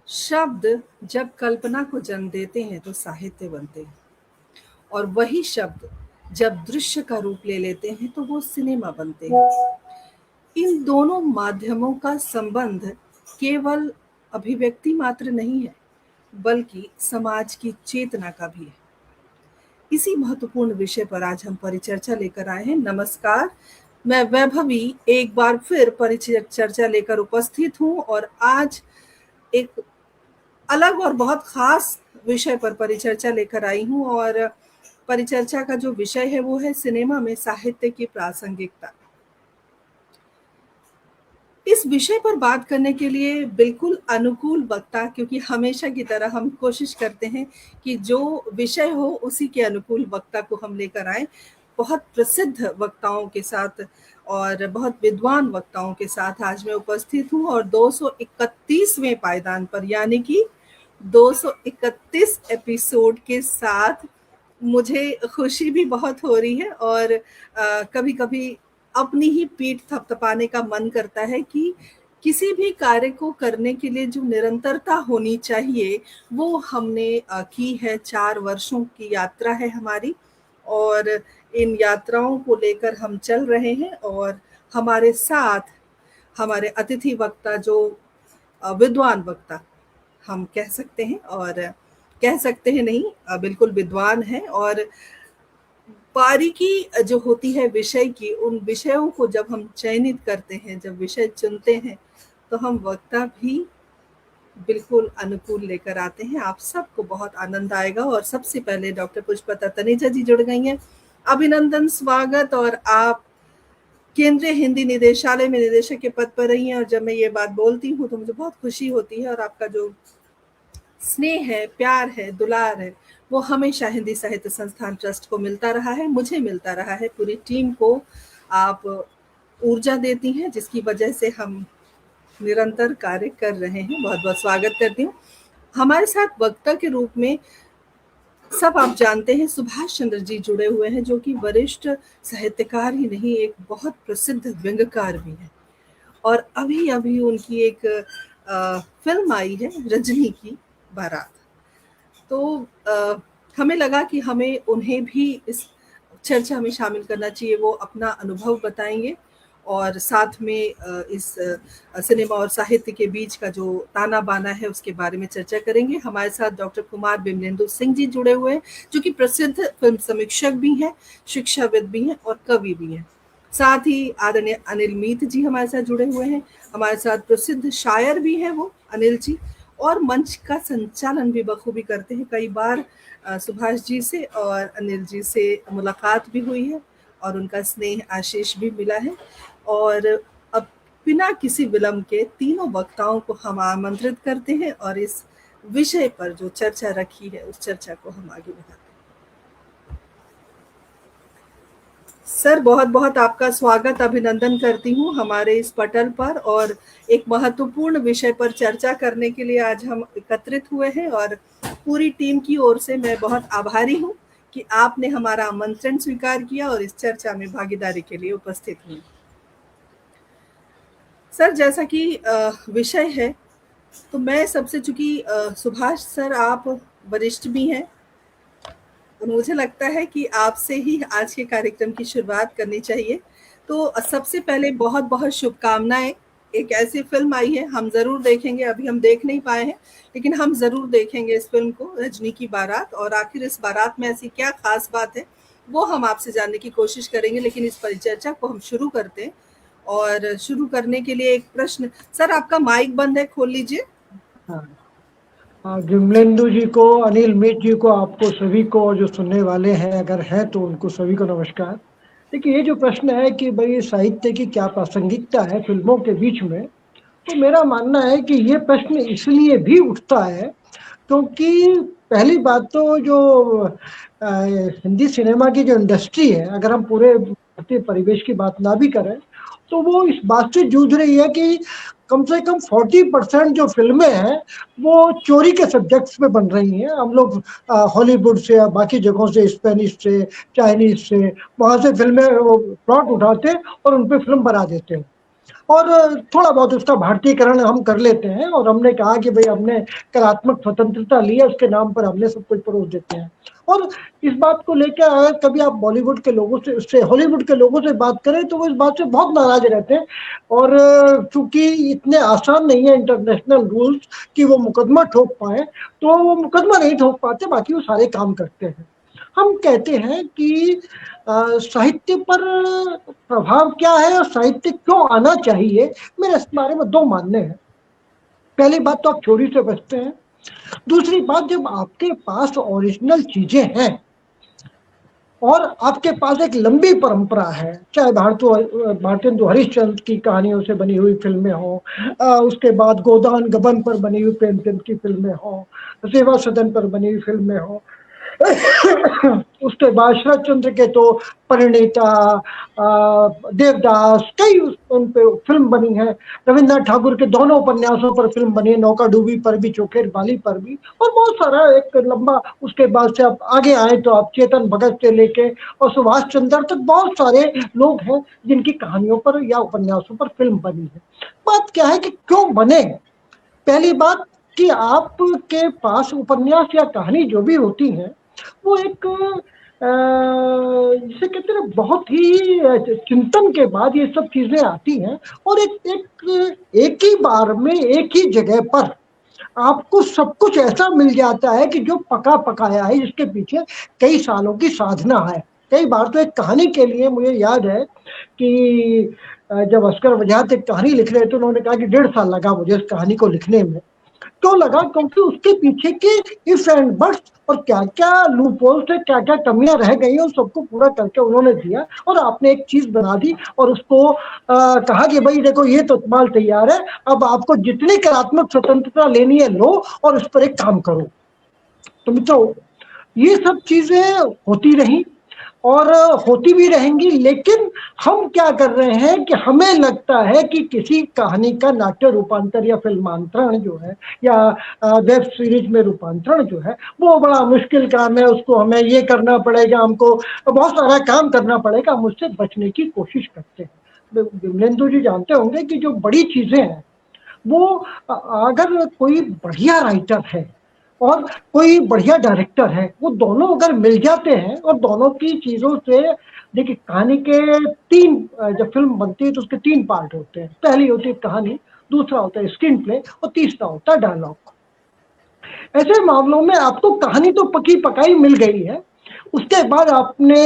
शब्द जब कल्पना को जन्म देते हैं तो साहित्य बनते हैं और वही शब्द जब दृश्य का रूप ले लेते हैं तो वो सिनेमा बनते हैं। इन दोनों माध्यमों का संबंध केवल अभिव्यक्ति मात्र नहीं है, बल्कि समाज की चेतना का भी है। इसी महत्वपूर्ण विषय पर आज हम परिचर्चा लेकर आए हैं। नमस्कार, मैं वैभवी एक बार फिर परिचर्चा लेकर उपस्थित हूँ और आज एक अलग और बहुत खास विषय पर परिचर्चा लेकर आई हूँ और परिचर्चा का जो विषय है वो है सिनेमा में साहित्य की प्रासंगिकता। इस विषय पर बात करने के लिए बिल्कुल अनुकूल वक्ता, क्योंकि हमेशा की तरह हम कोशिश करते हैं कि जो विषय हो उसी के अनुकूल वक्ता को हम लेकर आए। बहुत प्रसिद्ध वक्ताओं के साथ और बहुत विद्वान वक्ताओं के साथ आज मैं उपस्थित हूँ और 231वें पायदान पर यानी कि 231 एपिसोड के साथ मुझे खुशी भी बहुत हो रही है और कभी-कभी अपनी ही पीठ थपथपाने का मन करता है कि किसी भी कार्य को करने के लिए जो निरंतरता होनी चाहिए वो हमने की है। 4 वर्षों की यात्रा है हमारी और इन यात्राओं को लेकर हम चल रहे हैं और हमारे साथ हमारे अतिथि वक्ता जो विद्वान वक्ता हम कह सकते हैं और कह सकते हैं नहीं, बिल्कुल विद्वान है और बारीकी जो होती है विषय की, उन विषयों को जब हम चयनित करते हैं, जब विषय चुनते हैं तो हम वक्ता भी बिल्कुल अनुकूल लेकर आते हैं। आप सबको बहुत आनंद आएगा और सबसे पहले डॉक्टर पुष्पलता तनेजा जी जुड़ गई हैं। अभिनंदन, स्वागत। और आप केंद्रीय हिंदी निदेशालय में निदेशक के पद पर रही हैं और जब मैं ये बात बोलती हूँ तो मुझे बहुत खुशी होती है और आपका जो स्नेह है, प्यार है, दुलार है, वो हमेशा हिंदी साहित्य संस्थान ट्रस्ट को मिलता रहा है, मुझे मिलता रहा है, पूरी टीम को आप ऊर्जा देती हैं जिसकी वजह से हम निरंतर कार्य कर रहे हैं। बहुत बहुत स्वागत करती हूँ। हमारे साथ वक्ता के रूप में सब आप जानते हैं सुभाष चंद्र जी जुड़े हुए हैं, जो कि वरिष्ठ साहित्यकार ही नहीं, एक बहुत प्रसिद्ध व्यंग्यकार भी हैं और अभी अभी उनकी एक फिल्म आई है रजनी की बारात। तो हमें लगा कि हमें उन्हें भी इस चर्चा में शामिल करना चाहिए। वो अपना अनुभव बताएंगे और साथ में इस सिनेमा और साहित्य के बीच का जो ताना बाना है उसके बारे में चर्चा करेंगे। हमारे साथ डॉक्टर कुमार बिमलेंदु सिंह जी जुड़े हुए हैं, जो कि प्रसिद्ध फिल्म समीक्षक भी हैं, शिक्षाविद भी हैं और कवि भी हैं। साथ ही आदरणीय अनिल मीत जी हमारे साथ जुड़े हुए हैं। हमारे साथ प्रसिद्ध शायर भी हैं वो अनिल जी, और मंच का संचालन भी बखूबी करते हैं। कई बार सुभाष जी से और अनिल जी से मुलाकात भी हुई है और उनका स्नेह आशीष भी मिला है। और अब बिना किसी विलंब के तीनों वक्ताओं को हम आमंत्रित करते हैं और इस विषय पर जो चर्चा रखी है उस चर्चा को हम आगे बढ़ाते हैं। सर, बहुत बहुत आपका स्वागत, अभिनंदन करती हूँ हमारे इस पटल पर और एक महत्वपूर्ण विषय पर चर्चा करने के लिए आज हम एकत्रित हुए हैं और पूरी टीम की ओर से मैं बहुत आभारी हूँ कि आपने हमारा आमंत्रण स्वीकार किया और इस चर्चा में भागीदारी के लिए उपस्थित हुए। सर, जैसा कि विषय है तो मैं सबसे, चूंकि सुभाष सर आप वरिष्ठ भी हैं, तो मुझे लगता है कि आपसे ही आज के कार्यक्रम की शुरुआत करनी चाहिए। तो सबसे पहले बहुत बहुत शुभकामनाएं। एक ऐसी फिल्म आई है, हम ज़रूर देखेंगे, अभी हम देख नहीं पाए हैं लेकिन हम ज़रूर देखेंगे इस फिल्म को, रजनी की बारात। और आखिर इस बारात में ऐसी क्या खास बात है वो हम आपसे जानने की कोशिश करेंगे, लेकिन इस परिचर्चा को हम शुरू करते हैं। और शुरू करने के लिए एक प्रश्न, सर आपका माइक बंद है, खोल लीजिए। विमलेंदु जी को, अनिल मीत जी को, आपको सभी को, और जो सुनने वाले हैं अगर हैं तो उनको सभी को नमस्कार। देखिए, ये जो प्रश्न है कि भाई साहित्य की क्या प्रासंगिकता है फिल्मों के बीच में, तो मेरा मानना है कि ये प्रश्न इसलिए भी उठता है क्योंकि पहली बात तो जो हिंदी सिनेमा की जो इंडस्ट्री है, अगर हम पूरे भारतीय परिवेश की बात ना भी करें तो वो इस बात से जूझ रही है कि कम से कम 40% जो फिल्में हैं वो चोरी के सब्जेक्ट्स पे बन रही हैं। हम लोग हॉलीवुड से या बाकी जगहों से, स्पेनिश से, चाइनीज से, वहाँ से फिल्में प्लॉट उठाते और उन पे फिल्म बना देते हैं। और थोड़ा बहुत उसका भारतीयकरण हम कर लेते हैं, और हमने कहा कि भाई हमने कलात्मक स्वतंत्रता ली है, उसके नाम पर हमने सब कुछ परोस देते हैं। और इस बात को लेकर अगर कभी आप बॉलीवुड के लोगों से हॉलीवुड के लोगों से बात करें तो वो इस बात से बहुत नाराज रहते हैं। और चूंकि इतने आसान नहीं है इंटरनेशनल रूल्स कि वो मुकदमा ठोक पाए, तो वो मुकदमा नहीं ठोक पाते, बाकी वो सारे काम करते हैं। हम कहते हैं कि साहित्य पर प्रभाव क्या है और साहित्य क्यों आना चाहिए। मेरे इस बारे में दो मानने हैं। पहली बात तो आप चोरी से बचते हैं। दूसरी बात, जब आपके पास ओरिजिनल चीजें हैं और आपके पास एक लंबी परंपरा है, चाहे भारतेंदु हरिश्चंद्र की कहानियों से बनी हुई फिल्में हो, उसके बाद गोदान गबन पर बनी हुई प्रेमचंद की फिल्में हो, सेवा सदन पर बनी हुई फिल्में हो, उसके बाद शरद चंद्र के तो परिणीता, देवदास, कई उन पे फिल्म बनी है। रविन्द्रनाथ ठाकुर के दोनों उपन्यासों पर फिल्म बनी है, नौका डूबी पर भी, चोखेर बाली पर भी, और बहुत सारा एक लंबा। उसके बाद से आप आगे आए तो आप चेतन भगत से लेके और सुभाष चंद्र तक बहुत सारे लोग हैं जिनकी कहानियों पर या उपन्यासों पर फिल्म बनी है। बात क्या है कि क्यों बने। पहली बात कि आपके पास उपन्यास या कहानी जो भी होती है वो एक जिसे कहते हैं बहुत ही चिंतन के बाद ये सब चीजें आती हैं, और एक ही बार में एक ही जगह पर आपको सब कुछ ऐसा मिल जाता है कि जो पका पकाया है, जिसके पीछे कई सालों की साधना है। कई बार तो एक कहानी के लिए मुझे याद है कि जब अस्कर वजाहत एक कहानी लिख रहे थे, उन्होंने कहा कि 1.5 साल लगा मुझे इस कहानी को लिखने में। क्यों लगा? क्योंकि उसके पीछे के इफ एंड बट्स और क्या क्या लूप होल्स थे, क्या क्या कमियां रह गई, और सबको पूरा करके उन्होंने दिया, और आपने एक चीज बना दी और उसको कहा कि भाई देखो ये तो माल तैयार है, अब आपको जितनी कलात्मक स्वतंत्रता लेनी है लो और उस पर एक काम करो। तो मित्रों, ये सब चीजें होती रही और होती भी रहेंगी, लेकिन हम क्या कर रहे हैं कि हमें लगता है कि किसी कहानी का नाट्य रूपांतर या फिल्मांतरण जो है, या वेब सीरीज में रूपांतरण जो है, वो बड़ा मुश्किल काम है। उसको हमें ये करना पड़ेगा, हमको बहुत सारा काम करना पड़ेगा, हम उससे बचने की कोशिश करते हैं। विमलेंदु जी जानते होंगे कि जो बड़ी चीजें हैं वो अगर कोई बढ़िया राइटर है और कोई बढ़िया डायरेक्टर है, वो दोनों अगर मिल जाते हैं और दोनों की चीजों से, देखिए कहानी के तीन, जब फिल्म बनती है तो उसके 3 पार्ट होते हैं। पहली होती है कहानी, दूसरा होता है स्क्रीन प्ले, और तीसरा होता है डायलॉग। ऐसे मामलों में आपको कहानी तो पकी पकाई मिल गई है, उसके बाद आपने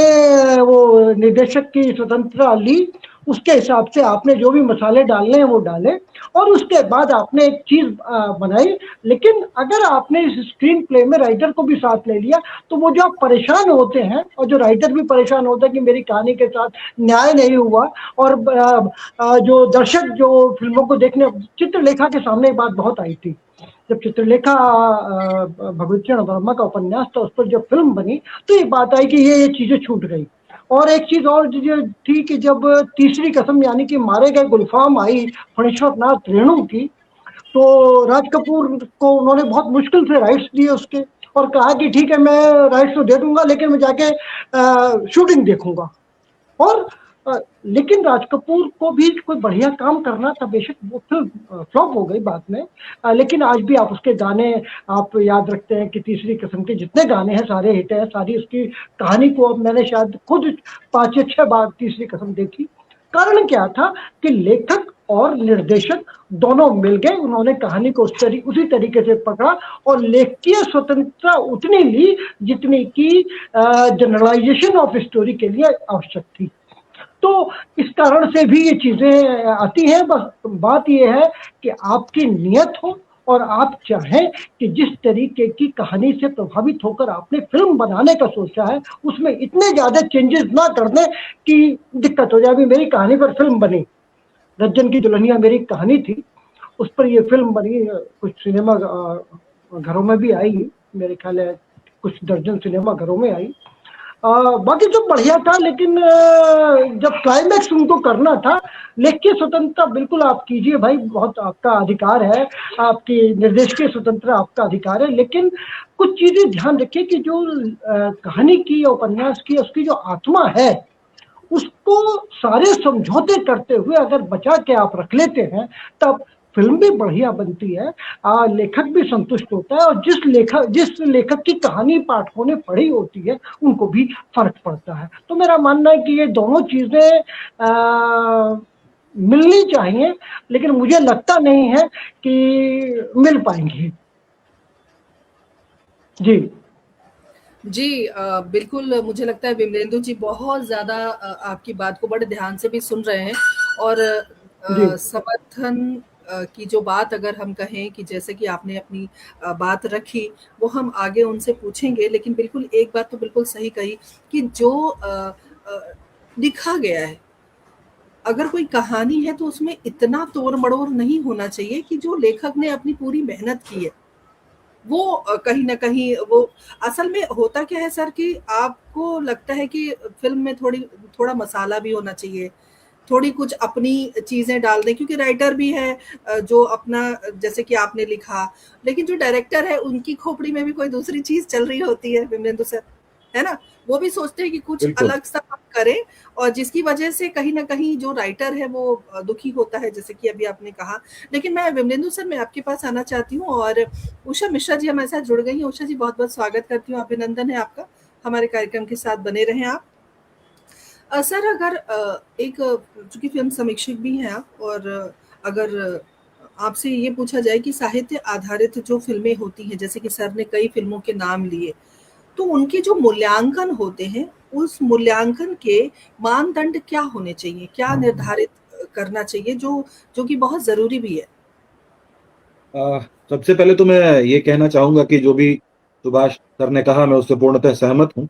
वो निर्देशक की स्वतंत्रता ली, उसके हिसाब से आपने जो भी मसाले डालने हैं वो डाले, और उसके बाद आपने एक चीज बनाई। लेकिन अगर आपने इस स्क्रीन प्ले में राइटर को भी साथ ले लिया, तो वो जो आप परेशान होते हैं, और जो राइटर भी परेशान होता है कि मेरी कहानी के साथ न्याय नहीं हुआ, और जो दर्शक जो फिल्मों को देखने, चित्रलेखा के सामने बात बहुत आई थी। जब चित्रलेखा भगवत चरण वर्मा का उपन्यास था, उस पर जब फिल्म बनी तो ये बात आई कि ये चीजें छूट गई। और एक चीज और थी कि जब तीसरी कसम यानी कि मारे गए गुलफाम आई फणीश्वर नाथ रेणु की, तो राज कपूर को उन्होंने बहुत मुश्किल से राइट्स दिए उसके, और कहा कि ठीक है मैं राइट्स तो दे दूंगा, लेकिन मैं जाके शूटिंग देखूंगा। और लेकिन राज कपूर को भी कोई बढ़िया काम करना था, बेशक वो फिल्म फ्लॉप हो गई बाद में, लेकिन आज भी आप उसके गाने आप याद रखते हैं कि तीसरी किस्म के जितने गाने हैं सारे हिट हैं। सारी उसकी कहानी को अब मैंने शायद खुद 5 या 6 बार तीसरी किस्म देखी। कारण क्या था कि लेखक और निर्देशक दोनों मिल गए, उन्होंने कहानी को उसी तरीके से पकड़ा और लेखकीय स्वतंत्रता उतनी ली जितनी की जनरलाइजेशन ऑफ स्टोरी के लिए आवश्यक थी। तो इस कारण से भी ये चीजें आती हैं। बस बात ये है कि आपकी नियत हो और आप चाहें कि जिस तरीके की कहानी से प्रभावित होकर आपने फिल्म बनाने का सोचा है उसमें इतने ज्यादा चेंजेस ना कर दें कि दिक्कत हो जाए। अभी मेरी कहानी पर फिल्म बनी, रज्जन की दुल्हनिया मेरी कहानी थी, उस पर ये फिल्म बनी, कुछ सिनेमा घरों में भी आई, मेरे ख्याल है कुछ दर्जन सिनेमा घरों में आई। बाकी सब बढ़िया था, लेकिन जब क्लाइमैक्स उनको करना था, लेखकीय स्वतंत्रता बिल्कुल आप कीजिए भाई, बहुत आपका अधिकार है, आपकी निर्देशकीय स्वतंत्रता आपका अधिकार है, लेकिन कुछ चीजें ध्यान रखिए कि जो कहानी की या उपन्यास की उसकी जो आत्मा है उसको सारे समझौते करते हुए अगर बचा के आप रख लेते हैं, तब फिल्म भी बढ़िया बनती है, लेखक भी संतुष्ट होता है, और जिस लेखक की कहानी पाठकों ने पढ़ी होती है उनको भी फर्क पड़ता है। तो मेरा मानना है कि ये दोनों चीजें मिलनी चाहिए, लेकिन मुझे लगता नहीं है कि मिल पाएंगी। जी जी बिल्कुल मुझे लगता है विमलेंदु जी बहुत ज़्यादा आपकी बात को बड़े ध्यान से भी सुन रहे हैं, और जी समर्थन की जो बात अगर हम कहें कि जैसे कि आपने अपनी बात रखी, वो हम आगे उनसे पूछेंगे। लेकिन बिल्कुल एक बात तो बिल्कुल सही कही कि जो लिखा गया है, अगर कोई कहानी है तो उसमें इतना तोड़-मड़ोड़ नहीं होना चाहिए कि जो लेखक ने अपनी पूरी मेहनत की है, वो कहीं न कहीं वो असल में होता क्या है सर कि आपको लगता है कि फ़िल्म में थोड़ा मसाला भी होना चाहिए, थोड़ी कुछ अपनी चीज़ें डाल दें, क्योंकि राइटर भी है जो अपना जैसे कि आपने लिखा, लेकिन जो डायरेक्टर है उनकी खोपड़ी में भी कोई दूसरी चीज़ चल रही होती है विमलेंदु सर, है ना? वो भी सोचते हैं कि कुछ बिल्कुल। अलग-सा हम करें, और जिसकी वजह से कहीं न कहीं जो राइटर है वो दुखी होता है, जैसे कि अभी आपने कहा। लेकिन मैं विमलेंदु सर मैं आपके पास आना चाहती हूँ, और उषा मिश्रा जी हमारे साथ जुड़ गई हैं। उषा जी बहुत-बहुत स्वागत करती हूँ, अभिनंदन है आपका। हमारे कार्यक्रम के साथ बने रहें आप। सर अगर चूँकि फ़िल्म समीक्षक भी हैं आप, और अगर आपसे ये पूछा जाए कि साहित्य आधारित जो फ़िल्में होती हैं, जैसे कि सर ने कई फ़िल्मों के नाम लिए, तो उनके जो मूल्यांकन होते हैं, उस मूल्यांकन के मानदंड क्या होने चाहिए? क्या निर्धारित करना चाहिए जो कि बहुत ज़रूरी भी है? सबसे पहले तो मैं ये कहना चाहूँगा कि जो भी सुभाष सर ने कहा, मैं उससे पूर्णतः सहमत हूँ,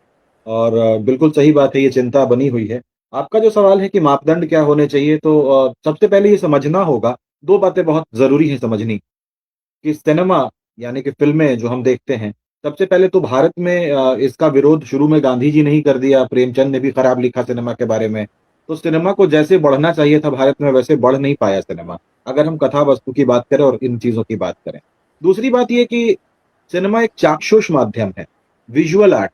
और बिल्कुल सही बात है, ये चिंता बनी हुई है। आपका जो सवाल है कि मापदंड क्या होने चाहिए, तो सबसे पहले ये समझना होगा, 2 बातें बहुत ज़रूरी हैं समझनी, कि सिनेमा यानी कि फ़िल्में जो हम देखते हैं, सबसे पहले तो भारत में इसका विरोध शुरू में गांधी जी ने ही कर दिया, प्रेमचंद ने भी खराब लिखा सिनेमा के बारे में। तो सिनेमा को जैसे बढ़ना चाहिए था भारत में, वैसे बढ़ नहीं पाया सिनेमा, अगर हम कथा वस्तु की बात करें और इन चीज़ों की बात करें। दूसरी बात ये कि सिनेमा एक चाक्षुष माध्यम है, विजुअल आर्ट,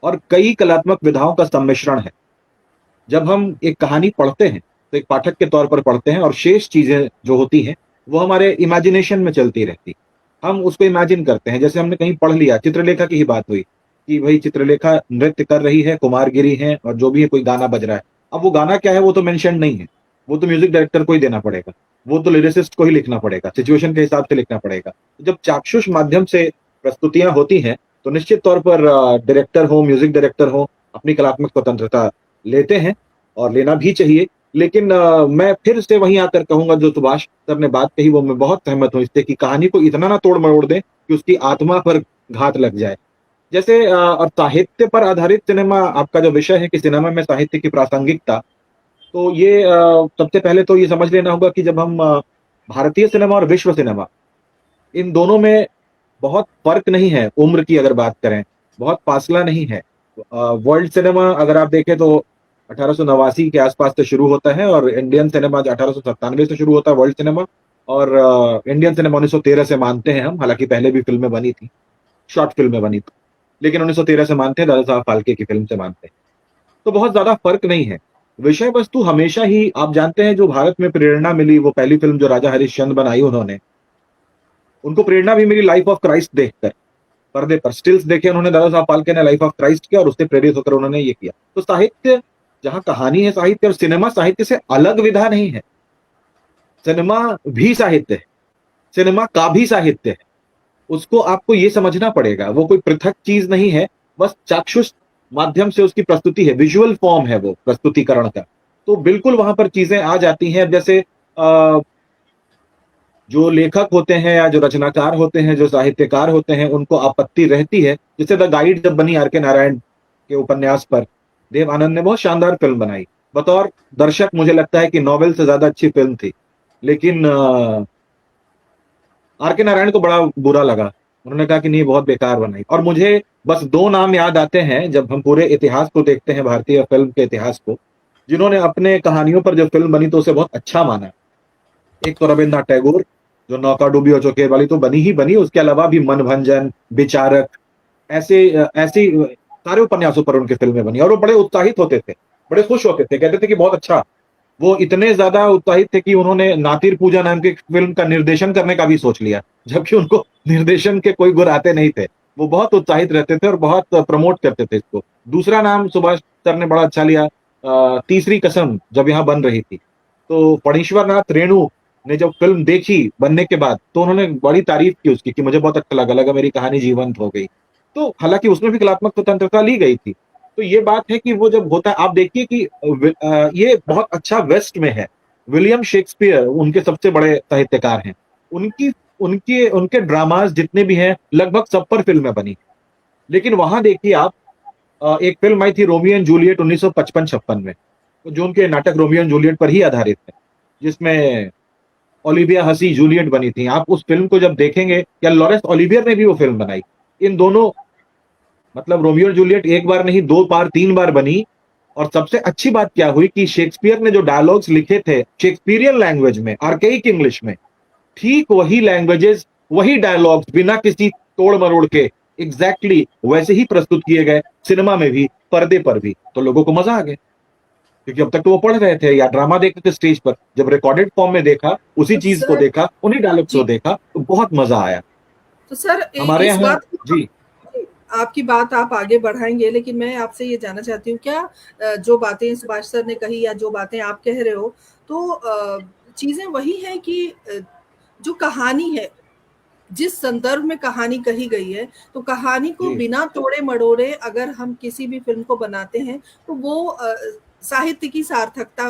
और कई कलात्मक विधाओं का सम्मिश्रण है। जब हम एक कहानी पढ़ते हैं, तो एक पाठक के तौर पर पढ़ते हैं, और शेष चीज़ें जो होती हैं, वो हमारे इमेजिनेशन में चलती रहती। हम उसको इमेजिन करते हैं, जैसे हमने कहीं पढ़ लिया, चित्रलेखा की ही बात हुई, कि भई चित्रलेखा नृत्य कर रही है, कुमारगिरी है, और जो भी है कोई गाना बज रहा है। अब वो गाना क्या है, वो तो मेंशन नहीं है, वो तो म्यूज़िक डायरेक्टर को ही देना पड़ेगा, वो तो लिरिसिस्ट को ही लिखना पड़ेगा, सिचुएशन के हिसाब से लिखना पड़ेगा। जब चाक्षुष माध्यम से प्रस्तुतियाँ होती हैं, तो निश्चित तौर पर डायरेक्टर हो, म्यूज़िक डायरेक्टर हो, अपनी कलात्मक स्वतंत्रता लेते हैं, और लेना भी चाहिए। लेकिन मैं फिर से वहीं आकर कहूँगा, जो सुभाष सर ने बात कही, वो मैं बहुत सहमत हूँ इससे, कि कहानी को इतना ना तोड़-मरोड़ दें कि उसकी आत्मा पर घात लग जाए। जैसे और साहित्य पर आधारित सिनेमा, आपका जो विषय है कि सिनेमा में साहित्य की प्रासंगिकता, तो ये सबसे पहले तो ये समझ लेना होगा कि जब हम भारतीय सिनेमा और विश्व सिनेमा, इन दोनों में बहुत फ़र्क नहीं है, उम्र की अगर बात करें, बहुत फासला नहीं है। वर्ल्ड सिनेमा अगर आप देखें तो 1889 के आसपास से शुरू होता है, और इंडियन सिनेमा जो 1897 से शुरू होता है वर्ल्ड सिनेमा, और इंडियन सिनेमा 1913 से मानते हैं हम, हालाँकि पहले भी फ़िल्में बनी थी, शॉर्ट फ़िल्में बनी थी। लेकिन 1913 से मानते हैं, दादा साहब फाल्के की फ़िल्म से मानते हैं। तो बहुत ज़्यादा फ़र्क नहीं है। विषय वस्तु हमेशा ही, आप जानते हैं, जो भारत में प्रेरणा मिली, वो पहली फ़िल्म जो राजा हरिश्चंद्र बनाई उन्होंने, उनको प्रेरणा भी मिली लाइफ़ ऑफ क्राइस्ट देखकर। पर्दे पर स्टिल्स देखे उन्होंने, दादा साहब फाल्के ने लाइफ ऑफ क्राइस्ट किया, और उससे प्रेरित होकर उन्होंने ये किया। तो साहित्य, जहाँ कहानी है साहित्य, और सिनेमा साहित्य से अलग विधा नहीं है। सिनेमा भी साहित्य है, सिनेमा का भी साहित्य है। उसको आपको ये समझना पड़ेगा, वो कोई पृथक चीज़ नहीं है, बस चाक्षुष माध्यम से उसकी प्रस्तुति है, विजुअल फॉर्म है वो प्रस्तुतिकरण का। तो बिल्कुल वहाँ पर चीज़ें आ जाती हैं। अब जैसे जो लेखक होते हैं या जो रचनाकार होते हैं, जो साहित्यकार होते हैं, उनको आपत्ति रहती है। जैसे द गाइड जब बनी आर के नारायण के उपन्यास पर, देव आनंद ने बहुत शानदार फ़िल्म बनाई। बतौर दर्शक मुझे लगता है कि नॉवेल से ज़्यादा अच्छी फ़िल्म थी। लेकिन आर के नारायण को बड़ा बुरा लगा। उन्होंने कहा कि नहीं, बहुत बेकार बनाई। और मुझे बस 2 नाम याद आते हैं, जब हम पूरे इतिहास को देखते हैं, भारतीय फ़िल्म के इतिहास को, जिन्होंने अपने कहानियों पर जब फ़िल्म बनी तो उसे बहुत अच्छा माना। एक तो रवीन्द्रनाथ टैगोर, जो नौका डूबी और चौकेर वाली तो बनी ही बनी, उसके अलावा भी मनभंजन, विचारक, ऐसे सारे उपन्यासों पर उनकी फ़िल्में बनी, और वो बड़े उत्साहित होते थे। बड़े खुश होते थे, कहते थे कि बहुत अच्छा। वो इतने ज्यादा उत्साहित थे कि उन्होंने नातिर पूजा नाम की फिल्म का निर्देशन करने का भी सोच लिया, जबकि उनको निर्देशन के कोई गुर आते नहीं थे। वो बहुत उत्साहित रहते थे और बहुत प्रमोट करते थे इसको। दूसरा नाम सुभाष सर ने बड़ा अच्छा लिया, तीसरी कसम जब यहाँ बन रही थी, तो फणीश्वर नाथ रेणु ने जब फिल्म देखी बनने के बाद, तो उन्होंने बड़ी तारीफ की उसकी कि मुझे बहुत अच्छा लगा मेरी कहानी जीवंत हो गई। तो हालांकि उसमें भी कलात्मक स्वतंत्रता ली गई थी। तो ये बात है कि वो जब होता है, आप देखिए कि ये बहुत अच्छा वेस्ट में है। विलियम शेक्सपियर उनके सबसे बड़े साहित्यकार हैं। उनकी उनके उनके ड्रामास जितने भी हैं लगभग सब पर फिल्में बनी। लेकिन वहां देखिए आप, एक फिल्म आई थी रोमियो एंड जूलियट 1955-56 में, जो उनके नाटक रोमियो एंड जूलियट पर ही आधारित है, जिसमें ओलिविया हसी जूलियट बनी थी। आप उस फिल्म को जब देखेंगे, या लॉरेंस ओलिवियर ने भी वो फिल्म बनाई। इन दोनों, मतलब रोमियो और जूलियट एक बार नहीं, 2 बार 3 बार बनी। और सबसे अच्छी बात क्या हुई कि शेक्सपियर ने जो डायलॉग्स लिखे थे शेक्सपियरियन लैंग्वेज में, आर्केइक इंग्लिश में, ठीक वही लैंग्वेजेस, वही डायलॉग्स बिना किसी तोड़ मरोड़ के एग्जैक्टली वैसे ही प्रस्तुत किए गए, सिनेमा में भी, पर्दे पर भी। तो लोगों को मजा आ गया, क्योंकि अब तक तो वो पढ़ रहे थे या ड्रामा देखते थे स्टेज पर। जब रिकॉर्डेड फॉर्म में देखा, उसी तो चीज को सर देखा, उन्हीं डायलॉग्स को जी, देखा, तो बहुत मजा आया तो सर हमारे इस यहाँ। बात जी आपकी बात आप आगे बढ़ाएंगे, लेकिन मैं आपसे ये जानना चाहती हूँ, क्या जो बातें सुभाष सर ने कही या जो बातें आप कह रहे हो, तो चीजें वही हैं कि जो कहानी है, जिस संदर्भ में कहानी कही गई है, तो कहानी को जी बिना तोड़े मड़ोड़े अगर हम किसी भी फिल्म को बनाते हैं, तो वो साहित्य की सार्थकता,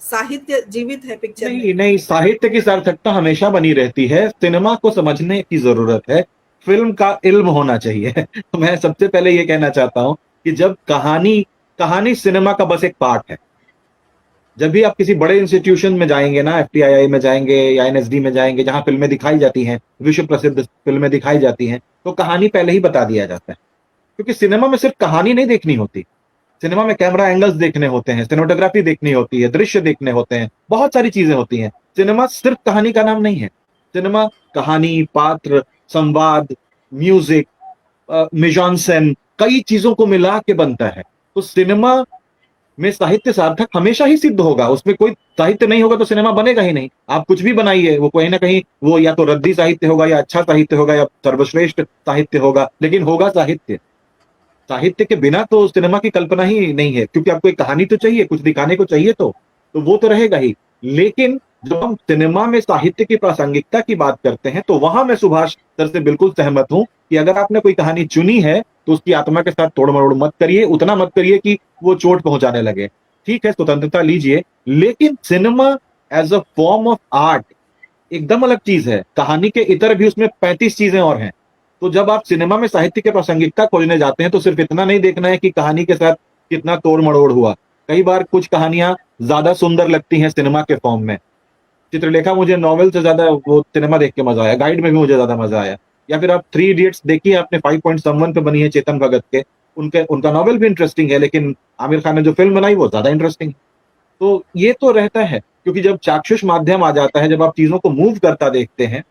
साहित्य जीवित है पिक्चर में। नहीं नहीं, साहित्य की सार्थकता हमेशा बनी रहती है। सिनेमा को समझने की जरूरत है, फिल्म का इल्म होना चाहिए। तो मैं सबसे पहले ये कहना चाहता हूं कि जब कहानी कहानी सिनेमा का बस एक पार्ट है। जब भी आप किसी बड़े इंस्टीट्यूशन में जाएंगे ना, एफटीआईआई में जाएंगे या एनएसडी में जाएंगे, जहां फिल्में दिखाई जाती हैं, विश्व प्रसिद्ध फिल्में दिखाई जाती हैं, तो कहानी पहले ही बता दिया जाता है। क्योंकि सिनेमा में सिर्फ कहानी नहीं देखनी होती, सिनेमा में कैमरा एंगल्स देखने होते हैं, सिनेमेटोग्राफी देखनी होती है, दृश्य देखने होते हैं, बहुत सारी चीजें होती हैं। सिनेमा सिर्फ कहानी का नाम नहीं है। सिनेमा कहानी, पात्र, संवाद, म्यूजिक, मिजानसेन, कई चीजों को मिला के बनता है। तो सिनेमा में साहित्य सार्थक हमेशा ही सिद्ध होगा। उसमें कोई साहित्य नहीं होगा तो सिनेमा बनेगा ही नहीं। आप कुछ भी बनाइए, वो कहीं ना कहीं वो या तो रद्दी साहित्य होगा, या अच्छा साहित्य होगा, या सर्वश्रेष्ठ साहित्य होगा, लेकिन होगा साहित्य। साहित्य के बिना तो सिनेमा की कल्पना ही नहीं है, क्योंकि आपको एक कहानी तो चाहिए, कुछ दिखाने को चाहिए, तो वो तो रहेगा ही। लेकिन जब हम सिनेमा में साहित्य की प्रासंगिकता की बात करते हैं, तो वहां मैं सुभाष सर से बिल्कुल सहमत हूं कि अगर आपने कोई कहानी चुनी है, तो उसकी आत्मा के साथ तोड़ मरोड़ मत करिए, उतना मत करिए कि वो चोट पहुंचाने लगे। ठीक है, स्वतंत्रता लीजिए, लेकिन cinema as a form of art एकदम अलग चीज है। कहानी के इतर भी उसमें 35 चीजें और हैं। तो जब आप सिनेमा में साहित्य की प्रासंगिकता खोजने जाते हैं, तो सिर्फ इतना नहीं देखना है कि कहानी के साथ कितना तोड़ मड़ोड़ हुआ। कई बार कुछ कहानियां ज्यादा सुंदर लगती हैं सिनेमा के फॉर्म में। चित्रलेखा मुझे नॉवेल से ज्यादा वो सिनेमा देख के मजा आया, गाइड में भी मुझे ज्यादा मजा आया। या फिर आप 3 इडियट्स देखिए, आपने 5 पॉइंट समवन पे बनी है चेतन भगत के, उनका नॉवेल भी इंटरेस्टिंग है, लेकिन आमिर खान ने जो फिल्म बनाई वो ज्यादा इंटरेस्टिंग है। तो ये तो रहता है, क्योंकि जब चाक्षुष माध्यम आ जाता है, जब आप चीजों को मूव करता देखते हैं,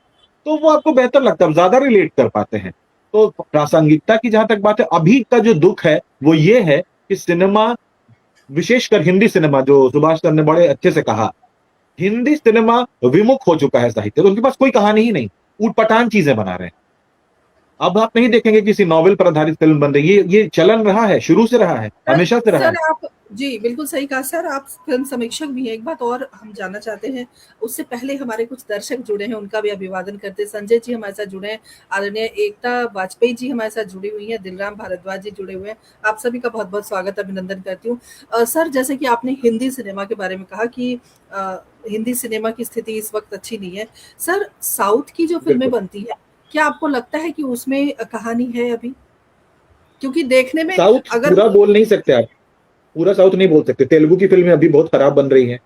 तो वो आपको बेहतर लगता है, ज्यादा रिलेट कर पाते हैं। तो प्रासंगिकता की जहां तक बात है, अभी का जो दुख है वो ये है कि सिनेमा, विशेषकर हिंदी सिनेमा, जो सुभाष सर ने बड़े अच्छे से कहा, हिंदी सिनेमा विमुख हो चुका है साहित्य। तो उनके पास कोई कहानी ही नहीं, ऊटपटांग चीजें बना रहे हैं। अब आप नहीं देखेंगे किसी नॉवेल पर आधारित फिल्म बन रही है। ये चलन रहा है, शुरू से रहा है, हमेशा से रहा है। सर आप जी बिल्कुल सही कहा सर, आप फिल्म समीक्षक भी हैं। एक बात और हम जानना चाहते हैं, उससे पहले हमारे कुछ दर्शक जुड़े हैं, उनका भी अभिवादन करते हैं। संजय जी हमारे साथ जुड़े हैं, आदरणीय एकता वाजपेयी जी हमारे साथ जुड़ी हुई हैं, दिलराम भारद्वाज जी जुड़े हुए हैं। आप सभी का बहुत बहुत स्वागत, अभिनंदन करती हूँ। सर, जैसे कि आपने हिंदी सिनेमा के बारे में कहा कि हिंदी सिनेमा की स्थिति इस वक्त अच्छी नहीं है। सर, साउथ की जो फिल्में बनती है, क्या आपको लगता है कि उसमें कहानी है अभी? क्योंकि देखने में साउथ अगर पूरा बोल नहीं सकते आप, पूरा साउथ नहीं बोल सकते। तेलुगु की फिल्में अभी बहुत खराब बन रही हैं।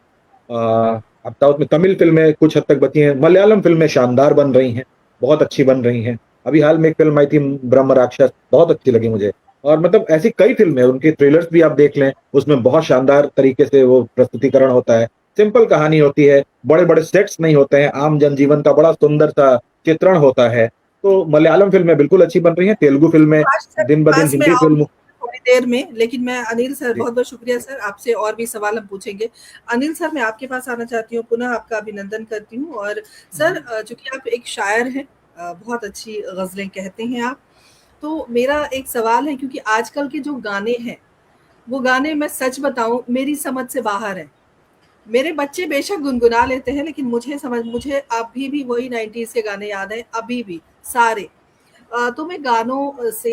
अब साउथ में तमिल फिल्में कुछ हद तक बची हैं, मलयालम फिल्में शानदार बन रही हैं, बहुत अच्छी बन रही हैं। अभी हाल में एक फिल्म आई थी ब्रह्म राक्षस, बहुत अच्छी लगी मुझे। और मतलब ऐसी कई फिल्में, उनके ट्रेलर्स भी आप देख लें, उसमें बहुत शानदार तरीके से वो प्रस्तुतिकरण होता है, सिंपल कहानी होती है, बड़े बड़े सेट्स नहीं होते हैं, आम जनजीवन का बड़ा सुंदर सा चित्रण होता है। तो मलयालम फिल्में बिल्कुल अच्छी बन रही हैं, तेलुगु फिल्में सुभाष सर के दिन ब दिन, पास में हिंदी आऊंगी, फिल्म। थोड़ी देर में, लेकिन मैं अनिल सर, जी। बहुत बहुत शुक्रिया सर, आपसे और भी सवाल हम पूछेंगे। अनिल सर, मैं आपके पास आना चाहती हूँ, पुनः आपका अभिनंदन करती हूँ। और सर, चूंकि आप एक शायर हैं, बहुत अच्छी गजलें कहते हैं आप, तो मेरा एक सवाल है, क्योंकि आजकल के जो गाने हैं, वो गाने मैं सच बताऊं मेरी समझ से बाहर है। मेरे बच्चे बेशक गुनगुना लेते हैं, लेकिन मुझे अभी भी वही 90s के गाने याद हैं, अभी भी सारे। तो मैं गानों से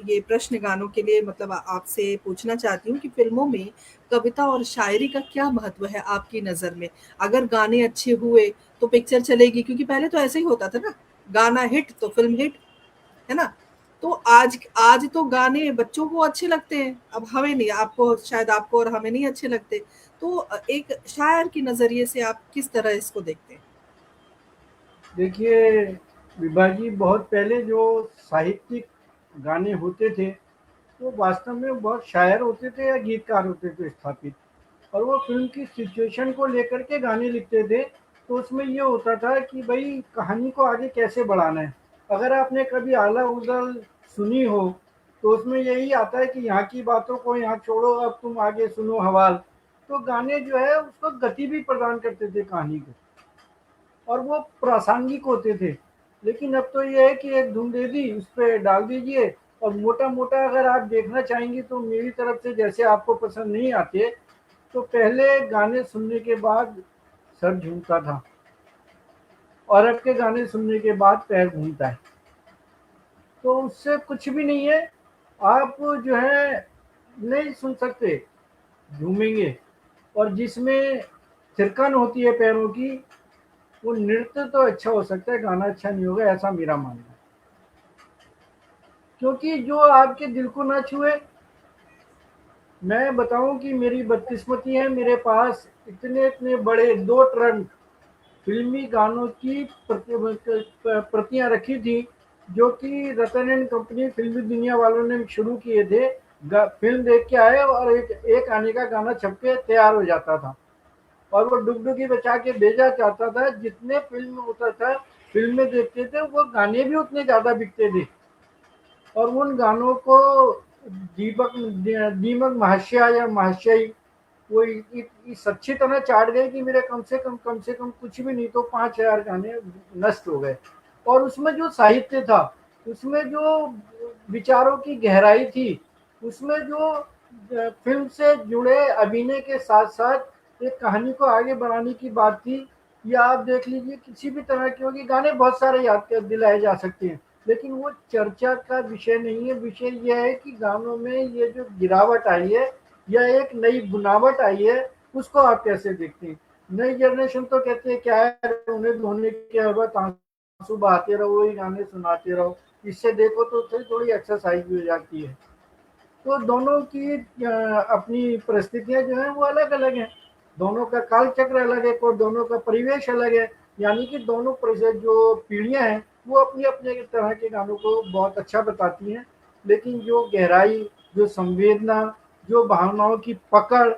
ये प्रश्न गानों के लिए मतलब आपसे पूछना चाहती हूँ कि फिल्मों में कविता और शायरी का क्या महत्व है आपकी नज़र में? अगर गाने अच्छे हुए तो पिक्चर चलेगी, क्योंकि पहले तो ऐसे ही होता था ना, गाना हिट तो फिल्म हिट, है ना? तो आज आज तो गाने बच्चों को अच्छे लगते हैं, अब हमें नहीं, आपको शायद, आपको और हमें नहीं अच्छे लगते। तो एक शायर के नज़रिए से आप किस तरह इसको देखते हैं? देखिए विभा जी, बहुत पहले जो साहित्यिक गाने होते थे वो वास्तव में बहुत शायर होते थे या गीतकार होते थे स्थापित, और वो फिल्म की सिचुएशन को लेकर के गाने लिखते थे। तो उसमें ये होता था कि भाई कहानी को आगे कैसे बढ़ाना है। अगर आपने कभी आला उदल सुनी हो तो उसमें यही आता है कि यहाँ की बातों को यहाँ छोड़ो, अब तुम आगे सुनो हवाल। तो गाने जो है उसको गति भी प्रदान करते थे कहानी को, और वो प्रासंगिक होते थे। लेकिन अब तो ये है कि एक धुन दे दी, उस पर डाल दीजिए, और मोटा मोटा अगर आप देखना चाहेंगे तो मेरी तरफ से, जैसे आपको पसंद नहीं आते, तो पहले गाने सुनने के बाद सर झूमता था, और अब के गाने सुनने के बाद पैर घूमता है। तो उससे कुछ भी नहीं है, आप जो है नहीं सुन सकते, झूमेंगे। और जिसमें थिरकन होती है पैरों की, वो नृत्य तो अच्छा हो सकता है, गाना अच्छा नहीं होगा, ऐसा मेरा मानना है। क्योंकि जो आपके दिल को ना छुए, मैं बताऊं कि मेरी बदकिस्मती है, मेरे पास इतने इतने बड़े 2 ट्रंक फिल्मी गानों की प्रतियां रखी थी, जो कि रतन एंड कंपनी फिल्मी दुनिया वालों ने शुरू किए थे। फिल्म देख के आए और एक आने का गाना छप के तैयार हो जाता था, और वो डुगडुगी बचा के भेजा जाता था। जितने फिल्म में होता था, फिल्म में देखते थे, वो गाने भी उतने ज्यादा बिकते थे। और उन गानों को दीपक दीमक महाशया या महाशय वो इस अच्छी तरह चाट गए कि मेरे कम से कम कुछ भी नहीं तो 5,000 गाने नष्ट हो गए। और उसमें जो साहित्य था, उसमें जो विचारों की गहराई थी, उसमें जो फिल्म से जुड़े अभिनय के साथ साथ एक कहानी को आगे बढ़ाने की बात थी। या आप देख लीजिए किसी भी तरह के, क्योंकि गाने बहुत सारे याद कर दिलाए जा सकते हैं, लेकिन वो चर्चा का विषय नहीं है। विषय यह है कि गानों में ये जो गिरावट आई है या एक नई बनावट आई है, उसको आप कैसे देखते हैं। नई जनरेशन तो कहते हैं क्या है, उन्हें धोने के बाद आंसू बहाते रहो, वही गाने सुनाते रहो, इससे देखो तो थोड़ी एक्सरसाइज भी हो जाती है। तो दोनों की अपनी परिस्थितियां जो है वो अलग अलग हैं, दोनों का काल चक्र अलग है, और दोनों का परिवेश अलग है। यानी कि दोनों जो पीढ़ियां हैं वो अपनी अपने तरह के गानों को बहुत अच्छा बताती हैं। लेकिन जो गहराई, जो संवेदना, जो भावनाओं की पकड़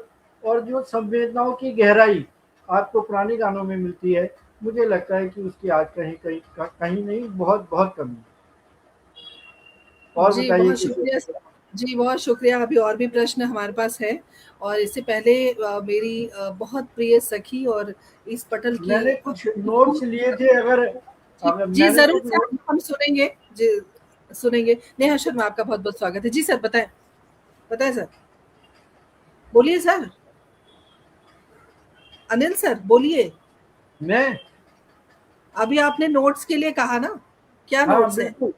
और जो संवेदनाओं की गहराई आपको पुराने गानों में मिलती है, मुझे लगता है कि उसकी आज कहीं कहीं कहीं नहीं, बहुत बहुत कमी है। और जी, बताइए बहुत किसी। शुक्रिया सर। जी, बहुत शुक्रिया। अभी और भी प्रश्न हमारे पास है, और इससे पहले मेरी बहुत प्रिय सखी और इस पटल की मैंने कुछ नोट्स लिए थे, अगर जी, अगर जी मैंने ज़रूर कुछ सर, नोट। हम सुनेंगे। जी, सुनेंगे। नेहा शर्मा, आपका बहुत-बहुत स्वागत है। जी सर, बताएँ। बताएँ सर। बोलिए सर। अनिल सर, बोलिए। मैं अभी आपने नोट्स के लिए कहा ना? क्या हाँ नोट्स हैं? बिल्कुल,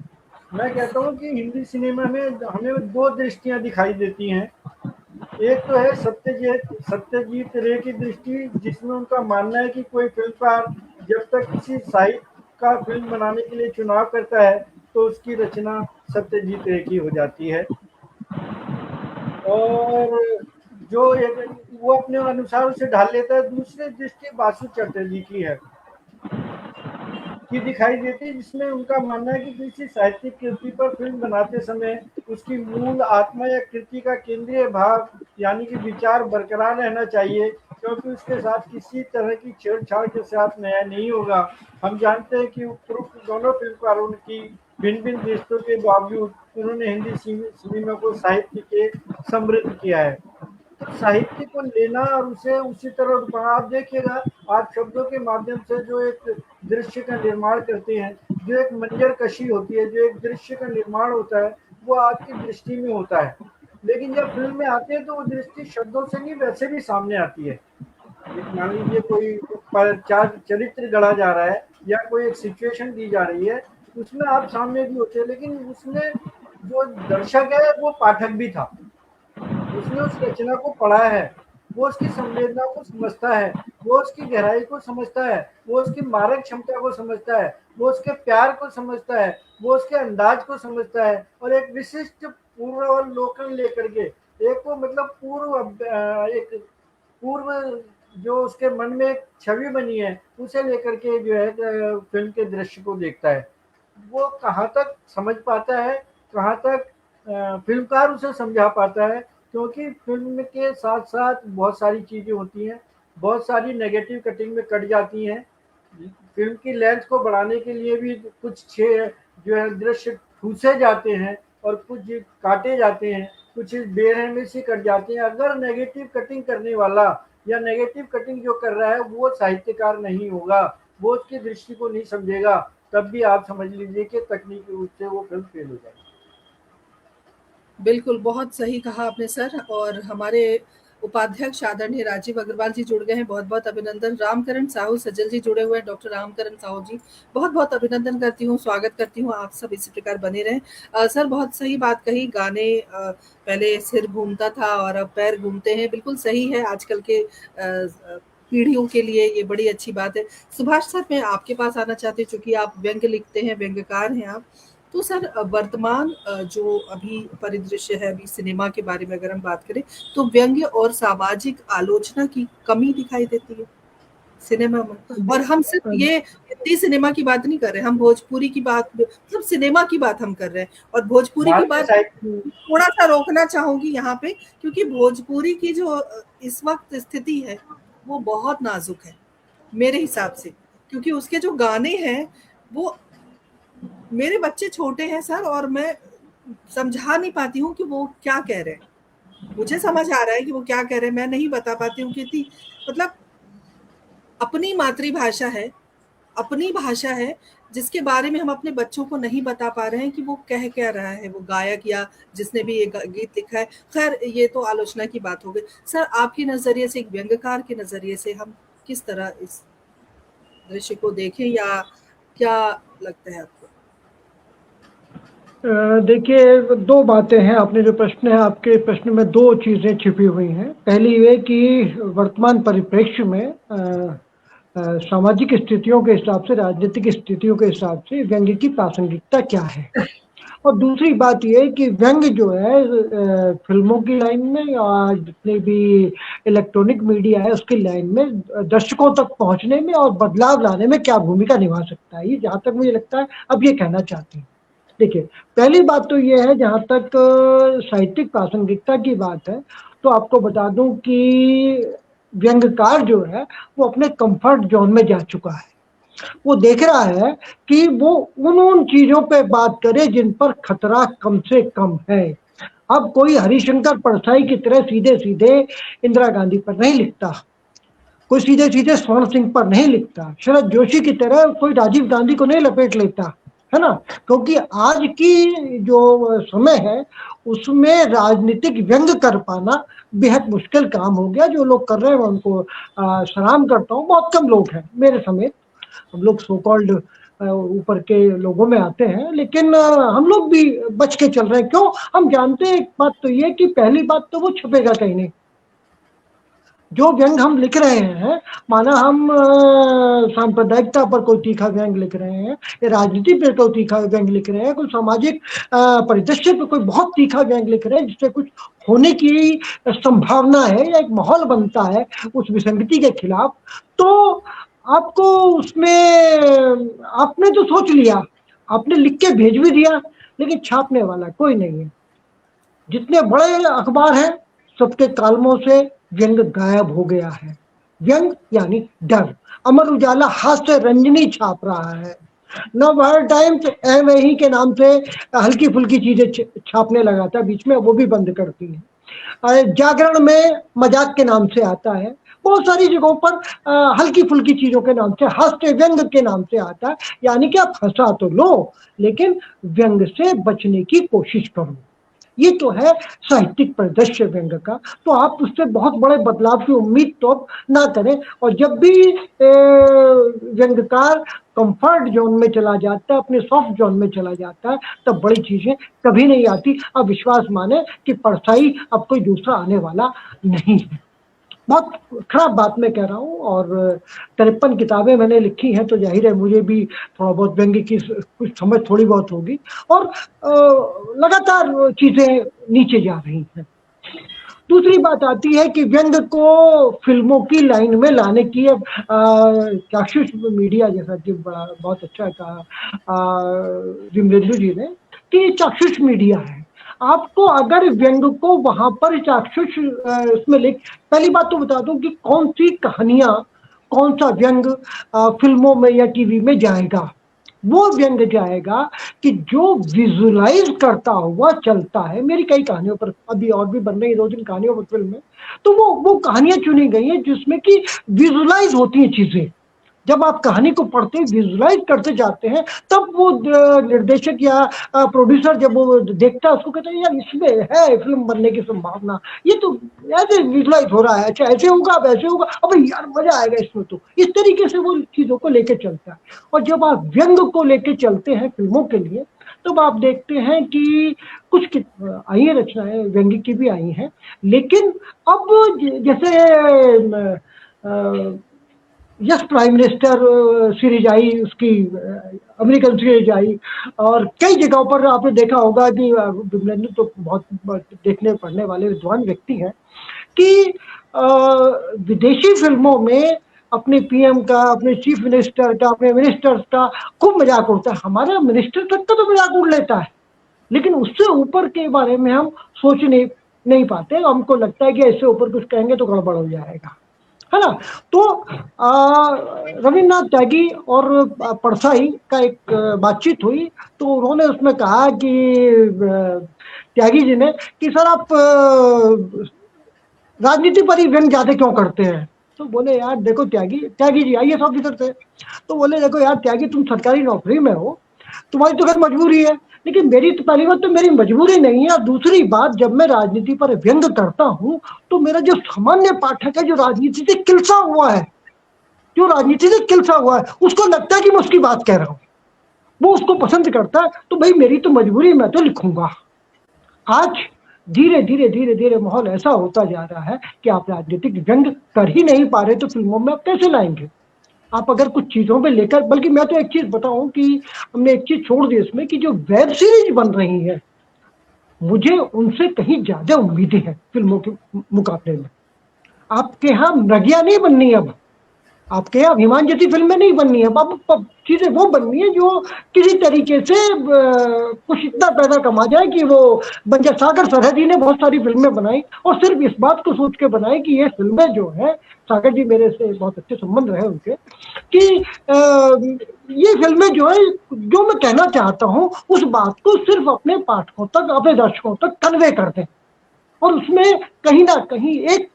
मैं कहता हूँ कि हिंदी सिनेमा में हमें दो दृष्टियां दिखाई देती हैं। एक तो है सत्यजीत रे की दृष्टि, जिसमें उनका मानना है कि कोई फिल्मकार जब तक किसी साहित्य का फिल्म बनाने के लिए चुनाव करता है तो उसकी रचना सत्यजीत रे की हो जाती है। और जो वो अपने अनुसार उसे ढाल लेता है। दूसरी दृष्टि बासु चटर्जी की है, की दिखाई देती है, जिसमें उनका मानना है कि किसी साहित्यिक कृति पर फिल्म बनाते समय उसकी मूल आत्मा या कृति का केंद्रीय भाव यानी कि विचार बरकरार रहना चाहिए, क्योंकि उसके साथ किसी तरह की छेड़छाड़ के साथ न्याय नहीं होगा। हम जानते हैं कि उपरोक्त दोनों फिल्मकारों की भिन्न भिन्न दृष्टियों के बावजूद उन्होंने हिंदी सिनेमा को साहित्य के समृद्ध किया है। तो साहित्य को लेना और उसे उसी तरह आप देखिएगा, आप शब्दों के माध्यम से जो एक दृश्य का निर्माण करते हैं, जो एक मंजर कशी होती है, जो एक दृश्य का निर्माण होता है, वो आपकी दृष्टि में होता है। लेकिन जब फिल्म में आते हैं तो वो दृष्टि शब्दों से नहीं वैसे भी सामने आती है। मान लीजिए कोई चरित्र गढ़ा जा रहा है या कोई एक सिचुएशन दी जा रही है, उसमें आप सामने भी होते हैं, लेकिन उसमें जो दर्शक है वो पाठक भी था, उसने उस रचना को पढ़ा है, वो उसकी संवेदना को समझता है, वो उसकी गहराई को समझता है, वो उसकी मारक क्षमता को समझता है, वो उसके प्यार को समझता है, वो उसके अंदाज को समझता है, और एक विशिष्ट पूर्वावलोकन लेकर के एक को मतलब एक पूर्व जो उसके मन में एक छवि बनी है उसे लेकर के जो है फिल्म के दृश्य को देखता है। वो कहाँ तक समझ पाता है, कहाँ तक फिल्मकार उसे समझा पाता है, क्योंकि फिल्म के साथ साथ बहुत सारी चीज़ें होती हैं, बहुत सारी नेगेटिव कटिंग में कट जाती हैं। फिल्म की लेंथ को बढ़ाने के लिए भी कुछ जो है दृश्य ठूसे जाते हैं और कुछ काटे जाते हैं, कुछ बेरहमी से कट जाते हैं। अगर नेगेटिव कटिंग करने वाला या नेगेटिव कटिंग जो कर रहा है वो साहित्यकार नहीं होगा, वो उसकी दृष्टि को नहीं समझेगा, तब भी आप समझ लीजिए कि तकनीकी रूप से वो फिल्म फेल हो जाएगी। बिल्कुल, बहुत सही कहा आपने सर। और हमारे उपाध्यक्ष आदरणीय राजीव अग्रवाल जी जुड़ गए हैं, बहुत-बहुत अभिनंदन। रामकरण साहू सज्जल जी जुड़े हुए हैं, डॉक्टर रामकरण साहू जी, बहुत-बहुत अभिनंदन करती हूँ, स्वागत करती हूँ, आप सब इसी प्रकार बने रहें। सर बहुत सही बात कही, गाने पहले सिर घूमता था और अब पैर घूमते हैं, बिल्कुल सही है। आजकल के पीढ़ियों के लिए ये बड़ी अच्छी बात है। सुभाष सर, मैं आपके पास आना चाहती हूँ, चूँकि आप व्यंग्य लिखते हैं, व्यंग्यकार हैं आप। तो सर वर्तमान जो अभी परिदृश्य है, अभी सिनेमा के बारे में अगर हम बात करें, तो व्यंग्य और सामाजिक आलोचना की कमी दिखाई देती है सिनेमा में। और हम सिर्फ ये हिंदी सिनेमा की बात नहीं कर रहे, हम भोजपुरी की बात, मतलब सिनेमा की बात हम कर रहे हैं। और भोजपुरी की बात थोड़ा सा रोकना चाहूंगी यहाँ पे, क्योंकि भोजपुरी की जो इस वक्त स्थिति है वो बहुत नाजुक है मेरे हिसाब से, क्योंकि उसके जो गाने हैं वो, मेरे बच्चे छोटे हैं सर और मैं समझा नहीं पाती हूँ कि वो क्या कह रहे हैं। मुझे समझ आ रहा है कि वो क्या कह रहे हैं, मैं नहीं बता पाती हूँ, क्योंकि मतलब अपनी मातृभाषा है, अपनी भाषा है, जिसके बारे में हम अपने बच्चों को नहीं बता पा रहे हैं कि वो कह क्या रहा है, वो गायक या जिसने भी ये गीत लिखा है। खैर ये तो आलोचना की बात हो गई। सर आपके नजरिए से, एक व्यंग्यकार के नजरिए से, हम किस तरह इस दृश्य को देखें, या क्या लगता है आपको? देखिए, दो बातें हैं। आपने जो प्रश्न है, आपके प्रश्न में दो चीजें छिपी हुई हैं। पहली ये कि वर्तमान परिप्रेक्ष्य में सामाजिक स्थितियों के हिसाब से, राजनीतिक स्थितियों के हिसाब से व्यंग्य की प्रासंगिकता क्या है। और दूसरी बात यह कि व्यंग्य जो है फिल्मों की लाइन में या जितने भी इलेक्ट्रॉनिक मीडिया है उसकी लाइन में दर्शकों तक पहुंचने में और बदलाव लाने में क्या भूमिका निभा सकता है, ये जहां तक मुझे लगता है अब ये कहना चाहते हैं। देखिए, पहली बात तो ये है, जहां तक साहित्यिक प्रासंगिकता की बात है, तो आपको बता दूं कि व्यंग्यकार जो है वो अपने कंफर्ट जोन में जा चुका है। वो देख रहा है कि वो उन चीजों पे बात करे जिन पर खतरा कम से कम है। अब कोई हरिशंकर परसाई की तरह सीधे सीधे इंदिरा गांधी पर नहीं लिखता, कोई सीधे सीधे स्वर्ण सिंह पर नहीं लिखता, शरद जोशी की तरह कोई राजीव गांधी को नहीं लपेट लेता, है ना। क्योंकि आज की जो समय है उसमें राजनीतिक व्यंग कर पाना बेहद मुश्किल काम हो गया। जो लोग कर रहे हैं मैं उनको सलाम करता हूँ, बहुत कम लोग हैं मेरे समेत। हम लोग सो कॉल्ड ऊपर के लोगों में आते हैं, लेकिन हम लोग भी बच के चल रहे हैं। क्यों? हम जानते हैं एक बात तो ये कि पहली बात तो वो छुपेगा कहीं नहीं। जो व्यंग हम लिख रहे हैं, माना हम सांप्रदायिकता पर कोई तीखा व्यंग लिख रहे हैं, या राजनीति पर कोई तीखा व्यंग लिख रहे हैं, कोई सामाजिक परिदृश्य पर कोई बहुत तीखा व्यंग लिख रहे हैं जिससे कुछ होने की संभावना है या एक माहौल बनता है उस विसंगति के खिलाफ, तो आपको उसमें, आपने तो सोच लिया, आपने लिख के भेज भी दिया, लेकिन छापने वाला कोई नहीं है। जितने बड़े अखबार हैं सबके कालमों से व्यंग गायब हो गया है। व्यंग यानी डर। अमर उजाला हास्य रंजनी छाप रहा है, नवभारत टाइम्स एमएही के नाम से हल्की फुल्की चीजें छापने लगा था बीच में, वो भी बंद कर दी है। जागरण में मजाक के नाम से आता है, बहुत सारी जगहों पर हल्की फुल्की चीजों के नाम से, हास्य व्यंग के नाम से आता है। यानी कि आप हंसा तो लो लेकिन व्यंग से बचने की कोशिश करो। ये तो है साहित्यिक परिदृश्य व्यंग का। तो आप उससे बहुत बड़े बदलाव की उम्मीद तो अब ना करें। और जब भी व्यंगकार कंफर्ट जोन में चला जाता है, अपने सॉफ्ट जोन में चला जाता है, तब बड़ी चीजें कभी नहीं आती। अब विश्वास माने कि परछाई अब कोई दूसरा आने वाला नहीं है। बहुत खराब बात मैं कह रहा हूँ। और 53 किताबें मैंने लिखी हैं, तो जाहिर है मुझे भी थोड़ा बहुत व्यंग्य की कुछ समझ थोड़ी बहुत होगी। और लगातार चीजें नीचे जा रही हैं। दूसरी बात आती है कि व्यंग को फिल्मों की लाइन में लाने की अब चाक्षुष मीडिया, जैसा कि बहुत अच्छा कहा विमलेंदु जी ने, कि ये चाक्षुष मीडिया है। आपको अगर व्यंग को वहां पर चाक्षुष उसमें लिख, पहली बात तो बता दूं कि कौन सी कहानियां, कौन सा व्यंग फिल्मों में या टीवी में जाएगा। वो व्यंग जाएगा कि जो विजुलाइज करता हुआ चलता है। मेरी कई कहानियों पर अभी और भी बन रही है, 2-3 कहानियों पर फिल्म में, तो वो कहानियां चुनी गई हैं जिसमें कि विजुलाइज होती हैं चीजें। जब आप कहानी को पढ़ते विजुलाइज करते जाते हैं, तब वो निर्देशक या प्रोड्यूसर जब वो देखता है उसको कहता है यार इसमें है फिल्म बनने की संभावना, ये तो ऐसे विजुलाइज हो रहा है, अच्छा ऐसे होगा, अब ऐसे होगा, अब यार मजा आएगा इसमें। तो इस तरीके से वो चीजों को लेकर चलता है। और जब आप व्यंग को लेकर चलते हैं फिल्मों के लिए, तब आप देखते हैं कि कुछ आई है रचनाएं व्यंग्य की भी आई हैं, लेकिन अब जैसे यस प्राइम मिनिस्टर सीरीज आई, उसकी अमेरिकन सीरीज आई, और कई जगहों पर आपने देखा होगा कि विमलेंदु तो बहुत देखने पढ़ने वाले विद्वान व्यक्ति हैं कि विदेशी फिल्मों में अपने पीएम का, अपने चीफ मिनिस्टर का, अपने मिनिस्टर्स का खूब मजाक उड़ता है। हमारा मिनिस्टर तक का तो मजाक उड़ लेता है, लेकिन उससे ऊपर के बारे में हम सोच नहीं पाते। हमको लगता है कि इससे ऊपर कुछ कहेंगे तो गड़बड़ हो जाएगा, है ना। तो रविन्द्रनाथ त्यागी और परसाई का एक बातचीत हुई, तो उन्होंने उसमें कहा कि त्यागी जी ने कि सर आप राजनीति पर ही व्यंग ज्यादा क्यों करते हैं। तो बोले यार देखो त्यागी जी IAS ऑफिसर थे, तो बोले देखो यार त्यागी, तुम सरकारी नौकरी में हो, तुम्हारी तो खैर मजबूरी है, लेकिन मेरी तो पहली बात तो मेरी मजबूरी नहीं है। और दूसरी बात, जब मैं राजनीति पर व्यंग करता हूं तो मेरा जो सामान्य पाठक है, जो राजनीति से किलसा हुआ है, उसको लगता है कि मैं उसकी बात कह रहा हूं, वो उसको पसंद करता है। तो भाई मेरी तो मजबूरी, मैं तो लिखूंगा। आज धीरे धीरे माहौल ऐसा होता जा रहा है कि आप राजनीतिक व्यंग कर ही नहीं पा रहे, तो फिल्मों में आप कैसे लाएंगे। आप अगर कुछ चीजों पे लेकर, बल्कि मैं तो एक चीज बताऊं कि हमने एक चीज छोड़ दी इसमें, कि जो वेब सीरीज बन रही है, मुझे उनसे कहीं ज्यादा उम्मीदें हैं फिल्मों के मुकाबले में। आपके यहाँ मृगिया नहीं बननी, अब आपके यहाँ अभिमान जैसी फिल्में नहीं बननी है। अब चीजें वो बननी है जो किसी तरीके से कुछ इतना पैसा कमा जाए कि वो बन जाए। सागर सरहदी ने बहुत सारी फिल्में बनाई, और सिर्फ इस बात को सोच के बनाई कि ये फिल्में जो है, सागर जी मेरे से बहुत अच्छे संबंध रहे उनके, कि ये फिल्में जो है, जो मैं कहना चाहता हूँ उस बात को सिर्फ अपने पाठकों तक, अपने दर्शकों तक कन्वे कर दें। और उसमें कहीं ना कहीं एक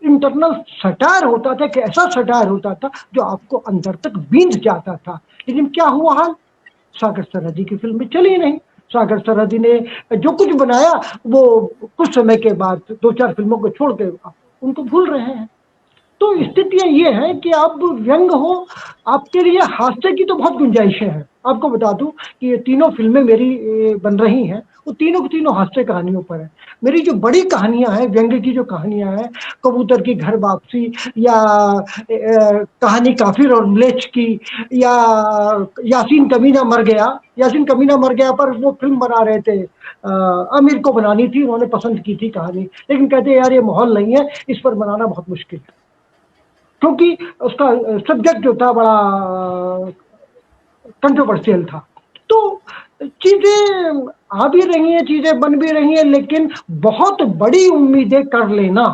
इंटरनल सटायर होता था, कि ऐसा सटायर होता था जो आपको अंदर तक बींध जाता था। लेकिन क्या हुआ हाल, सागर सरहदी की फिल्म चली नहीं। सागर सरहदी ने जो कुछ बनाया वो कुछ समय के बाद 2-4 फिल्मों को छोड़ के उनको भूल रहे हैं। तो स्थितियां ये है कि आप व्यंग हो, आपके लिए हास्य की तो बहुत गुंजाइशें हैं। आपको बता दूं कि ये तीनों फिल्में मेरी बन रही हैं, वो तीनों की तीनों हास्य कहानियों पर है। मेरी जो बड़ी कहानियां हैं, व्यंग की जो कहानियां हैं, कबूतर की घर वापसी, या कहानी काफिर और म्लेच्छ की, या यासीन कमीना मर गया पर वो फिल्म बना रहे थे, आमिर को बनानी थी, उन्होंने पसंद की थी कहानी, लेकिन कहते यार ये माहौल नहीं है, इस पर बनाना बहुत मुश्किल है, क्योंकि उसका सब्जेक्ट जो था बड़ा कंट्रोवर्शियल था। तो चीजें आ भी रही हैं, चीजें बन भी रही हैं, लेकिन बहुत बड़ी उम्मीदें कर लेना,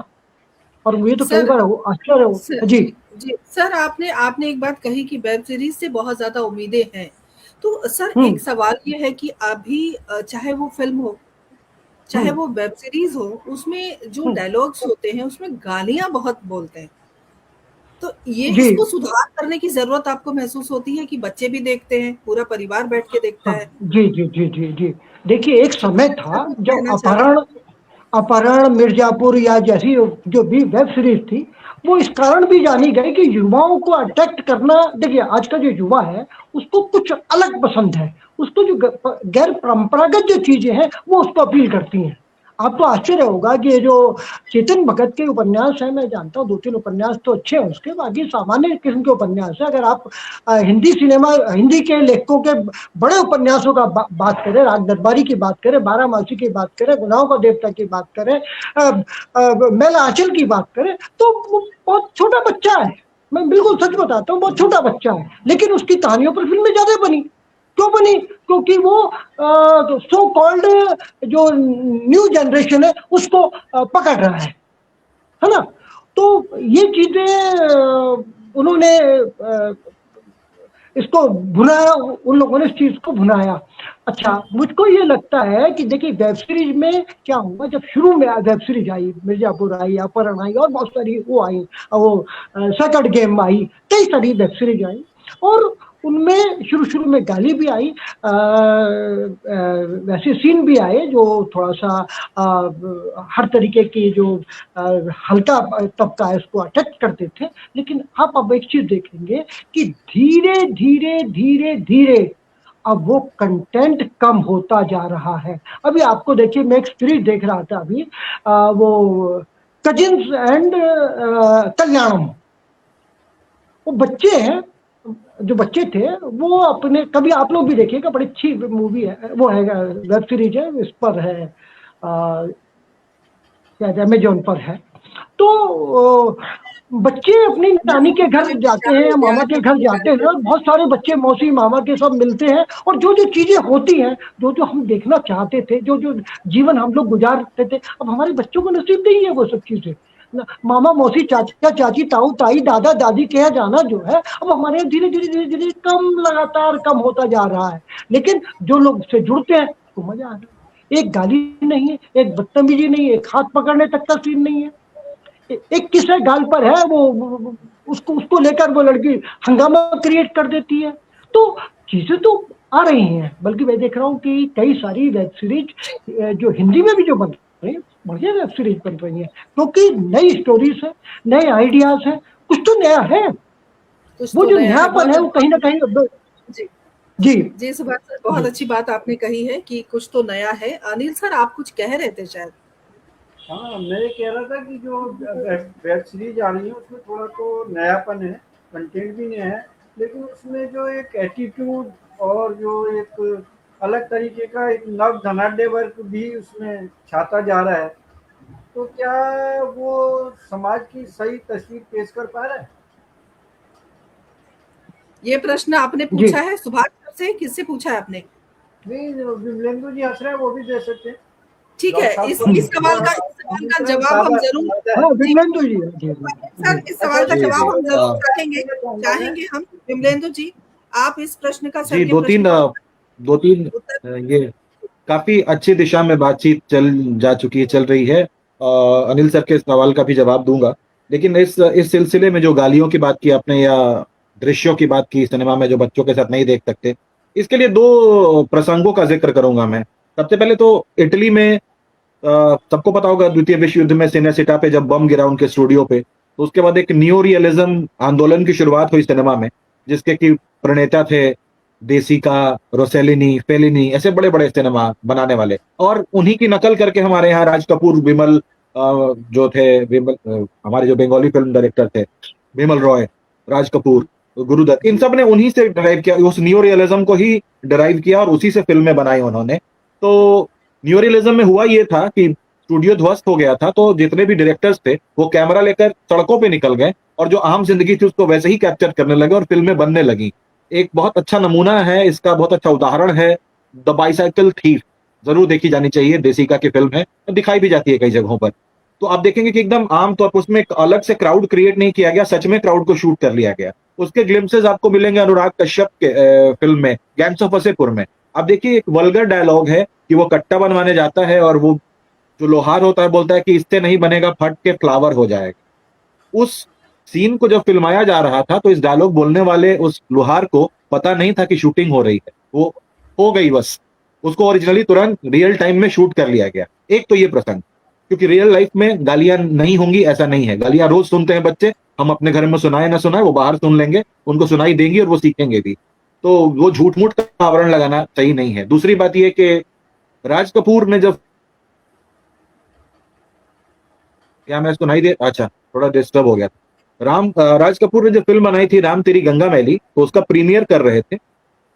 और मुझे तो कई बार आश्चर्य हो। जी सर, आपने एक बात कही कि वेब सीरीज से बहुत ज्यादा उम्मीदें हैं, तो सर एक सवाल ये है कि अभी चाहे वो फिल्म हो, चाहे वो वेब सीरीज हो, उसमें जो डायलॉग्स होते हैं उसमें गालियां बहुत बोलते हैं। तो ये जी इसको सुधार करने की जरूरत आपको महसूस होती है कि बच्चे भी देखते हैं, पूरा परिवार बैठ के देखता हाँ है? जी जी जी जी जी। देखिए एक समय सर था कुछ जब कहना चाहते हैं? अपहरण मिर्जापुर या जैसी जो भी वेब सीरीज थी, वो इस कारण भी जानी गई कि युवाओं को अट्रैक्ट करना। देखिए आज का जो युवा है उसको कुछ अलग पसंद है, उसको जो गैर परंपरागत जो चीजें हैं वो उसको अपील करती हैं। आपको आश्चर्य होगा कि ये जो चेतन भगत के उपन्यास है, मैं जानता हूँ 2-3 उपन्यास तो अच्छे हैं उसके, बाकी सामान्य किस्म के उपन्यास है। अगर आप हिंदी के लेखकों के बड़े उपन्यासों का बात करें, राग दरबारी की बात करें, बारामासी की बात करें, गुनाहों का देवता की बात करें, मैला आंचल की बात करें, तो बहुत छोटा बच्चा है। मैं बिल्कुल सच बताता हूँ, बहुत छोटा बच्चा है, लेकिन उसकी कहानियों पर फिल्में ज्यादा बनी। क्यों बनी? क्योंकि वो सो कॉल्ड जो न्यू जनरेशन है उसको पकड़ रहा है ना। तो ये चीजें उन्होंने इसको भुनाया, उन लोगों ने इस चीज को भुनाया। अच्छा, मुझको ये लगता है कि देखिए वेब सीरीज में क्या हुआ, जब शुरू में वेब सीरीज आई, मिर्जापुर आई, अपहरण आई और बहुत सारी वो आई, वो सेकंड गेम आई, कई सारी वेब सीरीज आई, और उनमें शुरू शुरू में गाली भी आई, वैसे सीन भी आए जो थोड़ा सा हर तरीके की जो हल्का तबका है उसको अटैक करते थे। लेकिन आप अब एक चीज देखेंगे कि धीरे धीरे धीरे धीरे अब वो कंटेंट कम होता जा रहा है। अभी आपको देखिए, मैं एक सीरीज देख रहा था अभी, वो कजिन्स एंड कल्याणम। वो बच्चे हैं, जो बच्चे थे वो अपने, कभी आप लोग भी देखिएगा, बड़ी अच्छी मूवी है, वो है वेब सीरीज है, इस पर है शायद अमेजोन पर है। तो बच्चे अपनी नानी के घर जाते हैं, मामा के घर जाते हैं, और बहुत सारे बच्चे मौसी मामा के सब मिलते हैं, और जो जो चीजें होती हैं, जो जो हम देखना चाहते थे, जो जो जीवन हम लोग गुजारते थे, अब हमारे बच्चों को नसीब नहीं है वो सब चीजें। मामा मौसी चाचा चाची ताऊ ताई दादा दादी के यहाँ जाना जो है, अब हमारे यहाँ धीरे धीरे धीरे धीरे कम, लगातार कम होता जा रहा है। लेकिन जो लोग उससे जुड़ते हैं तो मजा आ रहा है। एक गाली नहीं है, एक बदतमीजी नहीं है, एक हाथ पकड़ने तक का सीन नहीं है। एक किस्सा गाल पर है, वो उसको लेकर वो लड़की हंगामा क्रिएट कर देती है। तो चीजें तो आ रही हैं, बल्कि मैं देख रहा हूँ कि कई सारी वेब सीरीज जो हिंदी में भी जो बन रही है, बढ़िया वेब सीरीज बन रही है, क्योंकि नई स्टोरीज है, नए आइडियाज है, कुछ तो नया है। वो जो नयापन है वो कहीं ना कहीं जी जी जी सुभाष सर, बहुत अच्छी बात आपने कही है कि कुछ तो नया है। अनिल सर, आप कुछ कह रहे थे शायद? हाँ, मैं ये कह रहा था कि जो वेब सीरीज आ रही है उसमें थोड़ा तो नयापन है, कंटेंट भी नया है, लेकिन उसमें जो एक एटीट्यूड और जो एक अलग तरीके का एक नव धनाढ़य वर्ग भी उसमें छाता जा रहा है। तो क्या वो समाज की सही तस्वीर पेश कर पा रहा है? ये प्रश्न आपने पूछा है सुभाष सर से? किससे पूछा है आपने? नहीं, विमलेंदु जी हंस रहे हैं, वो भी दे सकते हैं। ठीक है, इस सवाल का जवाब हम जरूर, सर इस सवाल का जवाब हम जरूर चाहेंगे हम। विमलेंदु जी, आप इस प्रश्न का जी, दो तीन ये काफी अच्छी दिशा में बातचीत चल रही है। अनिल सर के सवाल का भी जवाब दूंगा, लेकिन इस सिलसिले में जो गालियों की बात की आपने या दृश्यों की बात की सिनेमा में जो बच्चों के साथ नहीं देख सकते, इसके लिए दो प्रसंगों का जिक्र करूंगा मैं। सबसे पहले तो इटली में सबको पता होगा, द्वितीय विश्व युद्ध में सिनेसिटा पे जब बम गिरा उनके स्टूडियो पे, तो उसके बाद एक नियो रियलिज्म आंदोलन की शुरुआत हुई सिनेमा में, जिसके की प्रणेता थे देसिका, रोसेलिनी, फेलिनी, ऐसे बड़े बड़े सिनेमा बनाने वाले। और उन्हीं की नकल करके हमारे यहाँ राज कपूर, विमल जो थे, हमारे जो बंगाली फिल्म डायरेक्टर थे, विमल रॉय, राज कपूर, गुरुदत्त, इन सब ने उन्हीं से डिराइव किया, उस नियो रियलिज्म को ही डिराइव किया और उसी से फिल्में बनाई उन्होंने। तो न्यू रियलिज्म में हुआ ये था कि स्टूडियो ध्वस्त हो गया था, तो जितने भी डायरेक्टर्स थे वो कैमरा लेकर सड़कों पे निकल गए और जो आम जिंदगी थी उसको वैसे ही कैप्चर करने लगे और फिल्में बनने लगी। एक बहुत अच्छा नमूना है इसका, बहुत अच्छा उदाहरण है द बाइसाइकिल थीफ, जरूर देखी जानी चाहिए। देसिका की फिल्म है, दिखाई भी जाती है कई जगहों पर। तो आप देखेंगे कि एकदम आम तौर पर उसमें एक अलग से क्राउड क्रिएट नहीं किया गया, सच में क्राउड को शूट कर लिया गया। उसके ग्लिम्सेस आपको मिलेंगे अनुराग कश्यप के फिल्म में गैंग्स ऑफ वासेपुर में। आप देखिए एक वल्गर डायलॉग है कि वो कट्टा बनवाने जाता है और वो जो लोहार होता है बोलता है कि इससे नहीं बनेगा, फट के फ्लावर हो जाएगा। उस सीन को जब फिल्माया जा रहा था तो इस डायलॉग बोलने वाले उस लोहार को पता नहीं था कि शूटिंग हो रही है, वो हो गई बस। उसको ओरिजिनली तुरंत रियल टाइम में शूट कर लिया गया। एक तो ये प्रसंग, क्योंकि रियल लाइफ में गालियां नहीं होंगी ऐसा नहीं है, गालियां रोज सुनते हैं बच्चे, हम अपने घर में सुनाए ना सुनाए वो बाहर सुन लेंगे, उनको सुनाई देंगी और वो सीखेंगे भी। तो वो झूठ मूठ का आवरण लगाना सही नहीं है। दूसरी बात ये कि राज कपूर ने जब, क्या मैं सुनाई दे, अच्छा थोड़ा डिस्टर्ब हो गया था। राज कपूर ने जब फिल्म बनाई थी राम तेरी गंगा मैली, तो उसका प्रीमियर कर रहे थे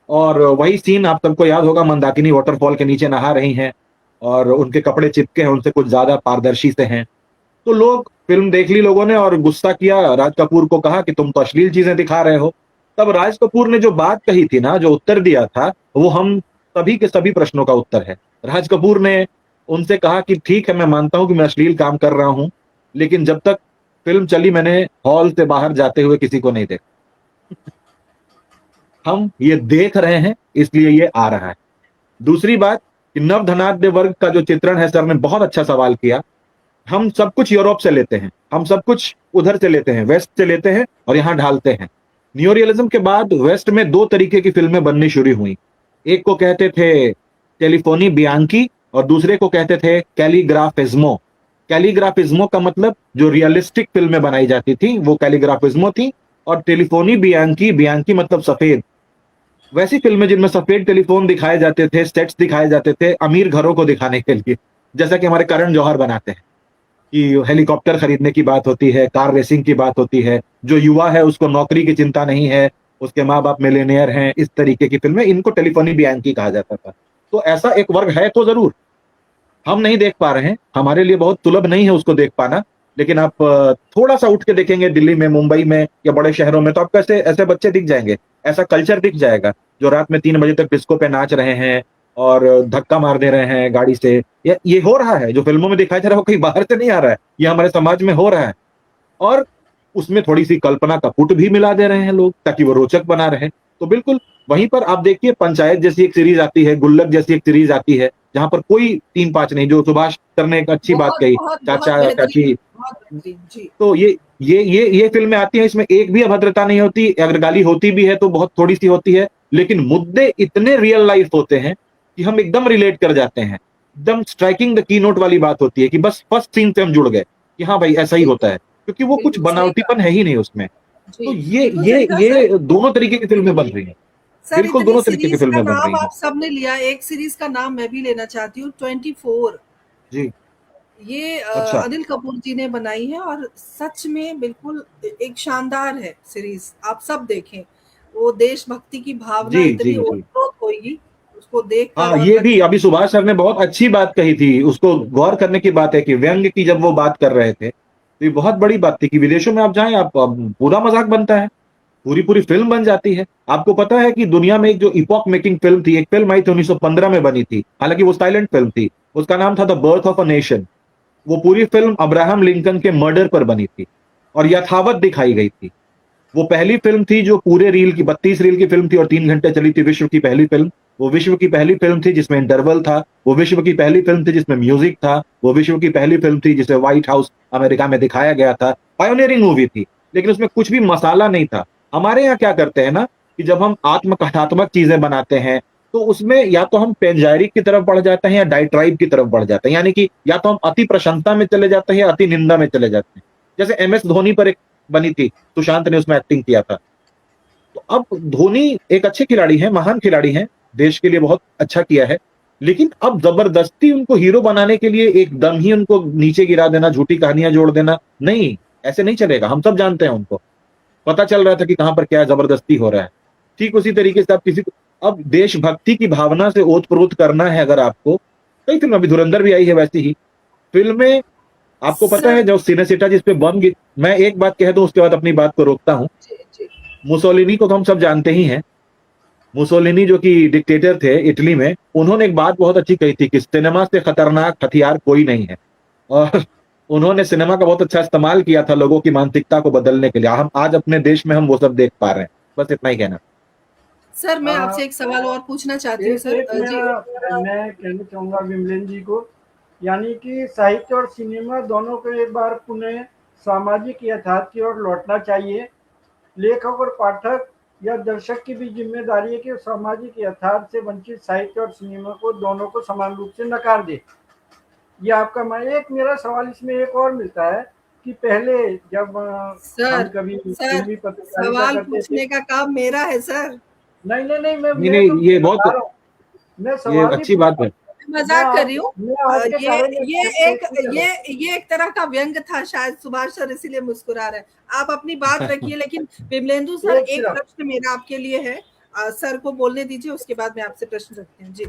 और वही सीन आप सबको याद होगा, मंदाकिनी वाटरफॉल के नीचे नहा रही हैं और उनके कपड़े चिपके हैं, उनसे कुछ ज्यादा पारदर्शी से हैं। तो लोग फिल्म देख ली लोगों ने और गुस्सा किया, राज कपूर को कहा कि तुम तो अश्लील चीजें दिखा रहे हो। तब राज कपूर ने जो बात कही थी ना, जो उत्तर दिया था, वो हम सभी के सभी प्रश्नों का उत्तर है। राज कपूर ने उनसे कहा कि ठीक है, मैं मानता हूं कि मैं अश्लील काम कर रहा हूं, लेकिन जब तक फिल्म चली मैंने हॉल से बाहर जाते हुए किसी को नहीं देखा। हम ये देख रहे हैं इसलिए ये आ रहा है। दूसरी बात कि नव धनाढ्य वर्ग का जो चित्रण है, सर ने बहुत अच्छा सवाल किया। हम सब कुछ यूरोप से लेते हैं, हम सब कुछ उधर से लेते हैं, वेस्ट से लेते हैं और यहां ढालते हैं। न्यू रियलिज्म के बाद वेस्ट में दो तरीके की फिल्में बननी शुरू हुई। एक को कहते थे टेलीफोनी बियांकी और दूसरे को कहते थे कैलीग्राफिज्मो। कैलीग्राफिज्मो का मतलब जो रियलिस्टिक फिल्में बनाई जाती थी वो कैलीग्राफिज्मो थी, और टेलीफोनी बियांकी, बियांकी मतलब सफेद, वैसी फिल्में जिनमें सफेद टेलीफोन दिखाए जाते थे, सेट्स दिखाए जाते थे अमीर घरों को दिखाने के लिए, जैसा कि हमारे करण जौहर बनाते हैं कि हेलीकॉप्टर खरीदने की बात होती है, कार रेसिंग की बात होती है, जो युवा है उसको नौकरी की चिंता नहीं है, उसके माँ बाप मिलियनेयर हैं, इस तरीके की फिल्में, इनको टेलीफोनी बियांकी कहा जाता था। तो ऐसा एक वर्ग है तो जरूर, हम नहीं देख पा रहे हैं, हमारे लिए बहुत सुलभ नहीं है उसको देख पाना, लेकिन आप थोड़ा सा उठ के देखेंगे दिल्ली में, मुंबई में या बड़े शहरों में, तो आपको ऐसे ऐसे बच्चे दिख जाएंगे, ऐसा कल्चर दिख जाएगा जो रात में 3 बजे तक डिस्को पे नाच रहे हैं और धक्का मार दे रहे हैं गाड़ी से। ये हो रहा है, जो फिल्मों में दिखाया जा रहा है वो कहीं बाहर से नहीं आ रहा है, ये हमारे समाज में हो रहा है। और उसमें थोड़ी सी कल्पना का पुट भी मिला दे रहे हैं लोग ताकि वो रोचक बना रहे। तो बिल्कुल वहीं पर आप देखिए, पंचायत जैसी एक सीरीज आती है, गुल्लक जैसी एक सीरीज आती है, जहां पर कोई 3-5 नहीं, जो सुभाष सर ने एक अच्छी बात कही, चाचा चाची, जी। तो ये फिल्में आती हैं, इसमें एक भी अभद्रता नहीं होती, अगर गाली होती भी है तो बहुत थोड़ी सी होती है, लेकिन मुद्दे इतने रियल लाइफ होते हैं कि हम एकदम रिलेट कर जाते हैं। एकदम स्ट्राइकिंग द की नोट वाली बात होती है कि बस फर्स्ट सीन से हम जुड़ गए कि हाँ भाई ऐसा ही होता है, क्योंकि वो कुछ बनावटीपन है ही नहीं उसमें। तो ये दोनों तरीके की फिल्में बन रही हैं, बिल्कुल दोनों तरीके की फिल्में बन रही हैं। आप सबने लिया, एक सीरीज का नाम मैं भी लेना चाहती हूँ, 24। जी, ये अच्छा, अनिल कपूर जी ने बनाई है और सच में बिल्कुल एक शानदार है सीरीज, आप सब देखें। वो देशभक्ति की भावना जी जी इतनी जी। ओतप्रोत होगी उसको देखकर। हाँ, और ये भी अभी सुभाष सर ने बहुत अच्छी बात कही थी, उसको गौर करने की बात है कि व्यंग्य की जब वो बात कर रहे थे तो ये बहुत बड़ी बात थी कि विदेशों में आप जाएं, आप पूरा मजाक बनता है, पूरी पूरी फिल्म बन जाती है। आपको पता है कि दुनिया में एक जो इपॉक मेकिंग फिल्म थी, एक फिल्म आई थी 1915 में बनी थी, हालांकि वो साइलेंट फिल्म थी, उसका नाम था the birth of a nation. वो पूरी फिल्म अब्राहम लिंकन के मर्डर पर बनी थी और यथावत दिखाई गई थी। वो पहली फिल्म थी जो पूरे रील की, 32 रील की फिल्म थी और 3 घंटे चली थी, विश्व की पहली फिल्म। वो विश्व की पहली फिल्म थी जिसमें इंटरवल था, वो विश्व की पहली फिल्म थी जिसमें म्यूजिक था, वो विश्व की पहली फिल्म थी जिसे व्हाइट हाउस अमेरिका में दिखाया गया था। पायोनियरिंग मूवी थी, लेकिन उसमें कुछ भी मसाला नहीं था। हमारे यहाँ क्या करते हैं ना कि जब हम आत्मकथात्मक चीजें बनाते हैं तो उसमें या तो हम पेंजाइरिक की तरफ बढ़ जाते हैं या डाइट्राइब की तरफ बढ़ जाते हैं, यानी कि या तो हम अति प्रशंसा में चले जाते हैं या अति निंदा में चले जाते हैं। जैसे MS धोनी पर एक बनी थी, सुशांत ने उसमें एक्टिंग किया था। तो अब धोनी एक अच्छे खिलाड़ी हैं, महान खिलाड़ी हैं, देश के लिए बहुत अच्छा किया है, लेकिन अब जबरदस्ती उनको हीरो बनाने के लिए एकदम ही उनको नीचे गिरा देना, झूठी कहानियां जोड़ देना, नहीं, ऐसे नहीं चलेगा। हम सब जानते हैं, उनको पता चल रहा था कि कहां पर क्या जबरदस्ती हो रहा है। ठीक उसी तरीके से आप किसी को अब देशभक्ति की भावना से ओतप्रोत करना है, अगर आपको, कई फिल्म, अभी धुरंधर भी आई है वैसी ही फिल्में, आपको पता है जो सिनेसिटा जिस पे बम गिर, मैं एक बात कह दूं उसके बाद अपनी बात को रोकता हूं। मुसोलिनी को तो हम सब जानते ही हैं, मुसोलिनी जो कि डिक्टेटर थे इटली में, उन्होंने एक बात बहुत अच्छी कही थी कि सिनेमा से खतरनाक हथियार कोई नहीं है। और उन्होंने सिनेमा का बहुत अच्छा इस्तेमाल किया था लोगों की मानसिकता को बदलने के लिए। हम आज अपने देश में हम वो सब देख पा रहे हैं। बस इतना ही कहना। सर मैं आ, आपसे एक सवाल और पूछना चाहती हूँ एक सर। एक मैं कहना चाहूँगा विमलेन जी को, यानी कि साहित्य और सिनेमा दोनों को एक बार पुनः सामाजिक यथार्थ की ओर लौटना चाहिए। लेखक और पाठक या दर्शक की भी जिम्मेदारी है कि वो सामाजिक यथार्थ से वंचित साहित्य और सिनेमा को दोनों को समान रूप से नकार दे। ये आपका एक मेरा सवाल इसमें एक और मिलता है कि पहले जब हम सर कभी सर फिल्मी पत्रकारिता सवाल करते थे। पूछने का काम मेरा है सर। नहीं नहीं नहीं, मैं नहीं मैं नहीं, तो ये बता बहुत, रहा हूँ, मैं ये सवाल नहीं अच्छी पूछ बात रहा है। हूँ। मैं मजाक कर रही हूँ। मैं आपके ये बारे में ये एक चलो। ये एक तरह का व्यंग था शायद, सुभाष सर इसीलिए मुस्कुरा रहे हैं। आप अपनी बात रखिए, लेकिन विमलेंदु सर एक एक सिर्फ प्रश्न मेरा आपके लिए है। सर को बोलने दीजिए, उसके बाद मैं आपसे प्रश्न रखती हूँ। जी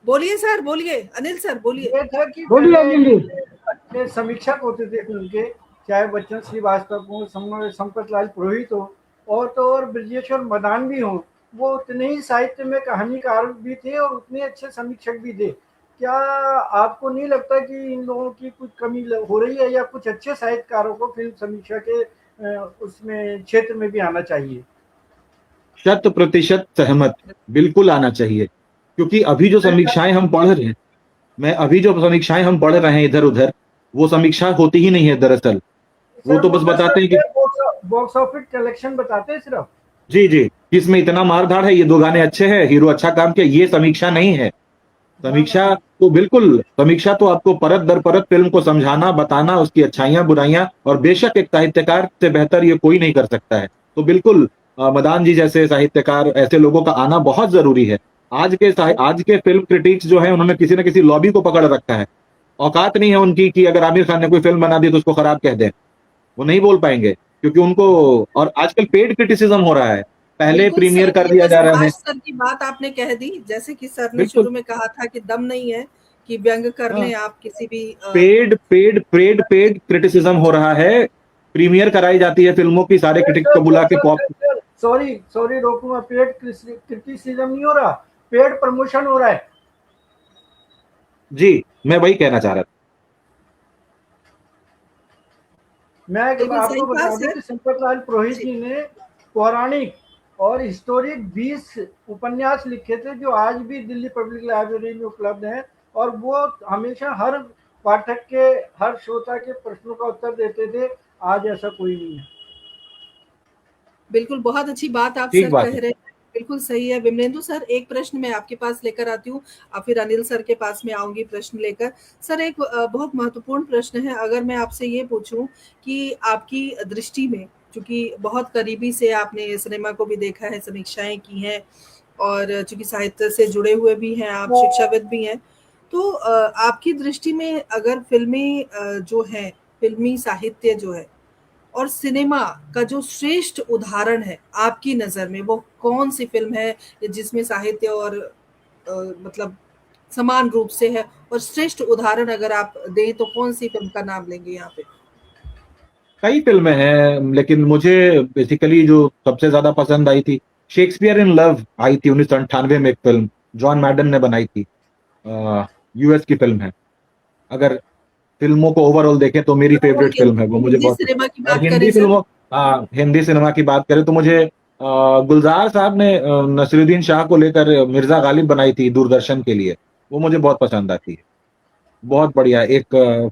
बोलिए सर, बोलिए अनिल सर, बोलिए। ये था कि बोलिए पहले अनिल जी। अच्छे समीक्षक होते थे फिल्म के, चाहे बच्चन श्रीवास्तव हो, संपत लाल पुरोहित हो, और तो और ब्रजेश्वर मदान भी हो। वो उतने ही साहित्य में कहानीकार भी थे और उतने अच्छे समीक्षक भी थे। क्या आपको नहीं लगता कि इन लोगों की कुछ कमी हो रही है, या कुछ अच्छे साहित्यकारों को फिल्म समीक्षा के उसमें क्षेत्र में भी आना चाहिए? 100% सहमत। बिल्कुल आना चाहिए, क्योंकि अभी जो समीक्षाएं हम पढ़ रहे हैं, अभी जो समीक्षाएं हम पढ़ रहे हैं इधर उधर, वो समीक्षा होती ही नहीं है दरअसल। वो सर तो वो बस तो बताते हैं कि सिर्फ बॉक्स ऑफिस कलेक्शन बताते हैं सिर्फ। जी जी, इसमें इतना मारधाड़ है, ये दो गाने अच्छे हैं, हीरो अच्छा काम किया, ये समीक्षा नहीं है। ना ना समीक्षा तो बिल्कुल, समीक्षा तो आपको परत दर परत फिल्म को समझाना, बताना, उसकी अच्छाइयां बुराइयां, और बेशक एक साहित्यकार से बेहतर ये कोई नहीं कर सकता है। तो बिल्कुल मदान जी जैसे साहित्यकार, ऐसे लोगों का आना बहुत जरूरी है। आज के फिल्म क्रिटिक्स जो है, उन्होंने किसी न किसी लॉबी को पकड़ रखा है। औकात नहीं है उनकी कि अगर आमिर खान ने कोई फिल्म बना दी तो उसको खराब कह दें। वो नहीं बोल पाएंगे, क्योंकि उनको, और आजकल पेड क्रिटिसिज्म हो रहा है, पहले बिल्कुल प्रीमियर सर, कर ये दिया तो जा रहा है। सुभाष सर की बात आपने कह दी। जैसे कि सर ने बिल्कुल। शुरू में कहा था कि दम नहीं है कि व्यंग कर हाँ, लें आप किसी भी paid paid paid paid criticism हो रहा है। प्रीमियर कराई जाती है फिल्मों की, सारे क्रिटिक्स को बुला के पॉप। सॉरी सॉरी, रोकूंगा। पेड क्रिटिसिज्म नहीं हो रहा, पेड प्रमोशन हो रहा है। जी, मैं वही कहना चाह रहा था। मैं बिल्कुल सही आपको कहा बता दूं सर। कि संपत लाल पुरोहित जी जी ने पौराणिक और हिस्टोरिक 20 उपन्यास लिखे थे, जो आज भी दिल्ली पब्लिक लाइब्रेरी में उपलब्ध हैं। और वो हमेशा हर पाठक के, हर श्रोता के प्रश्नों का उत्तर देते थे। आज ऐसा कोई नहीं है। बिल्कुल, बहुत अच्छी बात आप ठीक सर बात कह है। रहे हैं। बिल्कुल सही है। विमलेंदु सर, एक प्रश्न मैं आपके पास लेकर आती हूँ, और फिर अनिल सर के पास में आऊंगी प्रश्न लेकर। सर एक बहुत महत्वपूर्ण प्रश्न है। अगर मैं आपसे ये पूछूं कि आपकी दृष्टि में, चूंकि बहुत करीबी से आपने सिनेमा को भी देखा है, समीक्षाएं की हैं, और चूंकि साहित्य से जुड़े हुए भी हैं, आप शिक्षाविद भी हैं, तो आपकी दृष्टि में अगर फिल्मी जो है, फिल्मी साहित्य जो है और सिनेमा का जो श्रेष्ठ उदाहरण है आपकी नजर में, वो कौन सी फिल्म है जिसमें साहित्य और मतलब समान रूप से है? और श्रेष्ठ उदाहरण अगर आप दें तो कौन सी फिल्म का नाम लेंगे यहाँ पे? कई फिल्में हैं, लेकिन मुझे बेसिकली जो सबसे ज्यादा पसंद आई थी, शेक्सपियर इन लव आई थी 1998 में, एक फिल्म जॉन मैडन ने बनाई थी। यूएस की फिल्म है। अगर फिल्मों को ओवरऑल देखें तो मेरी फेवरेट ओके, फिल्म है वो, मुझे हिंदी बहुत सिनेमा की और बात हिंदी करें सर। फिल्मों, हाँ, हिंदी सिनेमा की बात करें तो मुझे गुलजार साहब ने नसीरुद्दीन शाह को लेकर मिर्जा गालिब बनाई थी दूरदर्शन के लिए, वो मुझे बहुत पसंद आती है। बहुत बढ़िया, एक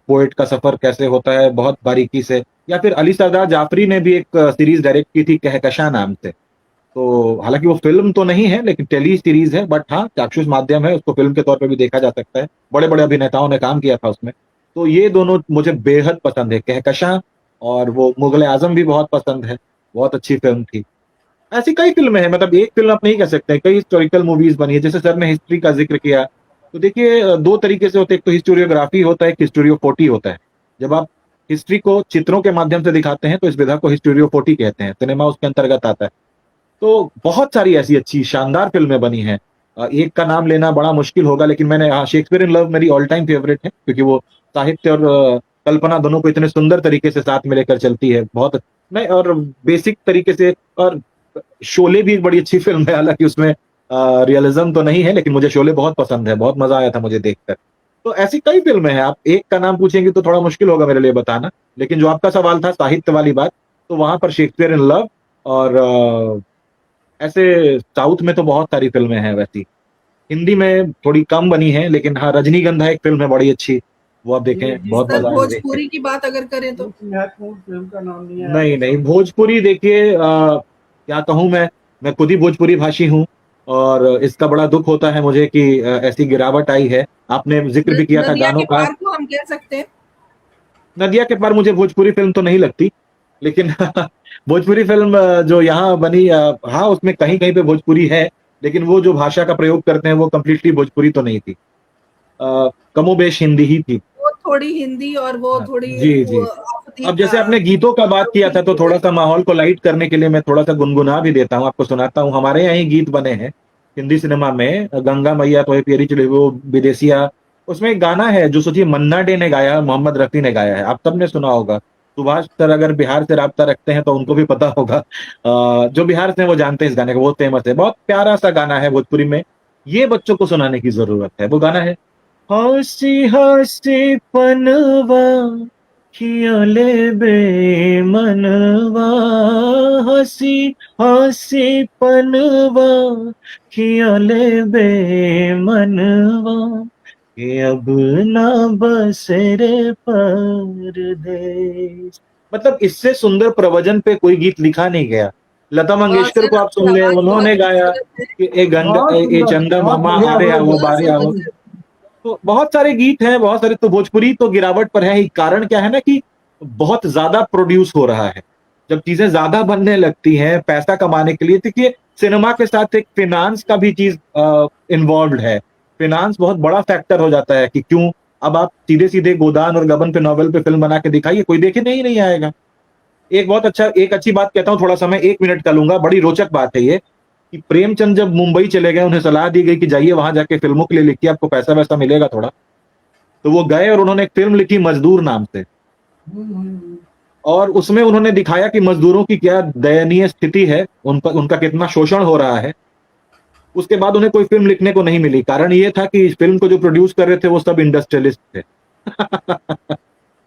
पोएट का सफर कैसे होता है बहुत बारीकी से। या फिर अली सरदार जाफरी ने भी एक सीरीज डायरेक्ट की थी कहकशां नाम से। तो हालांकि वो फिल्म तो नहीं है, लेकिन टेली सीरीज है, बट हाँ चाक्षुष माध्यम है, उसको फिल्म के तौर पे भी देखा जा सकता है। बड़े बड़े अभिनेताओं ने काम किया था उसमें। तो ये दोनों मुझे बेहद पसंद है, कहकशां, और वो मुगले आजम भी बहुत पसंद है। बहुत अच्छी फिल्म थी। ऐसी कई फिल्में हैं, मतलब एक फिल्म आप नहीं कह सकते, कई हिस्टोरिकल मूवीज बनी है। जैसे सर ने हिस्ट्री का जिक्र किया, तो देखिए दो तरीके से होते हैं, एक तो हिस्टोरियोग्राफी होता है, एक हिस्टोरियोफोटी होता है। जब आप हिस्ट्री को चित्रों के माध्यम से दिखाते हैं तो इस विधा को हिस्टोरियोफोटी कहते हैं, सिनेमा उसके अंतर्गत आता है। तो बहुत सारी ऐसी अच्छी शानदार फिल्में बनी हैं। एक का नाम लेना बड़ा मुश्किल होगा, लेकिन मैंने, हाँ, शेक्सपियर इन लव मेरी ऑल टाइम फेवरेट है, क्योंकि वो साहित्य और कल्पना दोनों को इतने सुंदर तरीके से साथ में लेकर चलती है। बहुत नहीं, और बेसिक तरीके से। और शोले भी एक बड़ी अच्छी फिल्म है, हालांकि उसमें रियलिज्म तो नहीं है, लेकिन मुझे शोले बहुत पसंद है, बहुत मजा आया था मुझे देखकर। तो ऐसी कई फिल्में हैं, आप एक का नाम पूछेंगे तो थोड़ा मुश्किल होगा मेरे लिए बताना, लेकिन जो आपका सवाल था साहित्य वाली बात, तो वहां पर शेक्सपियर इन लव, और ऐसे साउथ में तो बहुत सारी फिल्में हैं वैसी। हिंदी में थोड़ी कम बनी है, लेकिन हाँ, रजनीगंधा एक फिल्म है बड़ी अच्छी, वो आप जी देखें, जी बहुत सर मजा आएगा देख के। भोजपुरी की बात अगर करें तो? उस महत्वपूर्ण फिल्म का नाम नहीं आया नहीं मेरे नहीं, सामने। भोजपुरी देखिए, क्या कहूँ मैं खुद ही भोजपुरी भाषी हूँ, और इसका बड़ा दुख होता है मुझे कि ऐसी गिरावट आई है। आपने जिक्र भी किया था नदिया गानों के का। पार को हम कह सकते हैं। नदिया के पार मुझे भोजपुरी फिल्म तो नहीं लगती, लेकिन भोजपुरी फिल्म जो यहाँ बनी, हाँ उसमें कहीं कहीं पे भोजपुरी है, लेकिन वो जो भाषा का प्रयोग करते हैं वो कंप्लीटली भोजपुरी तो नहीं थी, कमोबेश हिंदी ही थी। वो थोड़ी हिंदी और वो हाँ, थोड़ी जी जी। अवधी अब जैसे आपने गीतों का बात किया था, तो थोड़ा सा माहौल को लाइट करने के लिए मैं थोड़ा सा गुनगुना भी देता हूँ, आपको सुनाता हूँ। हमारे यहाँ ही गीत बने हैं हिंदी सिनेमा में, गंगा मैया तो प्यारी चली वो विदेसिया, उसमें एक गाना है जो सोचिए मन्ना डे ने गाया, मोहम्मद रफी ने गाया है, आप सबने सुना होगा। सुभाष सर अगर बिहार से राब्ता रखते हैं तो उनको भी पता होगा, जो बिहार से हैं वो जानते हैं इस गाने को, बहुत फेमस है, बहुत प्यारा सा गाना है भोजपुरी में। ये बच्चों को सुनाने की जरूरत है। वो गाना है, हंसी हंसी पनवा खियले बे मनवा, हंसी हंसी पनवा खियले बे मनवा, कि अब ना बसेरे परदेस। मतलब इससे सुंदर प्रवचन पे कोई गीत लिखा नहीं गया। लता वाह मंगेशकर सर, को आप आपकी सुन ले, आवाज बहुत उन्होंने गाया खूबसूरत है। कि बहुत ए सुंदर, चंदा बहुत मामा बढ़िया आरे आवाज आओ है बहुत बारे सुंदर आओ। सर। तो बहुत सारे गीत हैं, बहुत सारे। तो भोजपुरी तो गिरावट पर है ही, कारण क्या है ना कि बहुत ज्यादा प्रोड्यूस हो रहा है। जब चीजें ज्यादा बनने लगती हैं पैसा कमाने के लिए, देखिए सिनेमा के साथ एक फिनांस का भी चीज इन्वॉल्व है। फिनांस बहुत बड़ा फैक्टर हो जाता है कि क्यों, अब आप सीधे सीधे गोदान और गबन पे नॉवेल पे फिल्म बना के दिखाइए, कोई देखे नहीं आएगा। एक अच्छी बात कहता हूं, थोड़ा सा मैं 1 मिनट का लूंगा, बड़ी रोचक बात है ये, कि प्रेमचंद जब मुंबई चले गए, उन्हें सलाह दी गई कि जाइए वहां जाके फिल्मों के लिए लिखिए, आपको पैसा वैसा मिलेगा थोड़ा। तो वो गए और उन्होंने एक फिल्म लिखी मजदूर नाम से, हम्म। और उसमें उन्होंने दिखाया कि मजदूरों की क्या दयनीय स्थिति है, उनका उनका कितना शोषण हो रहा है। उसके बाद उन्हें कोई फिल्म लिखने को नहीं मिली, कारण ये था कि इस फिल्म को जो प्रोड्यूस कर रहे थे वो सब इंडस्ट्रियलिस्ट थे।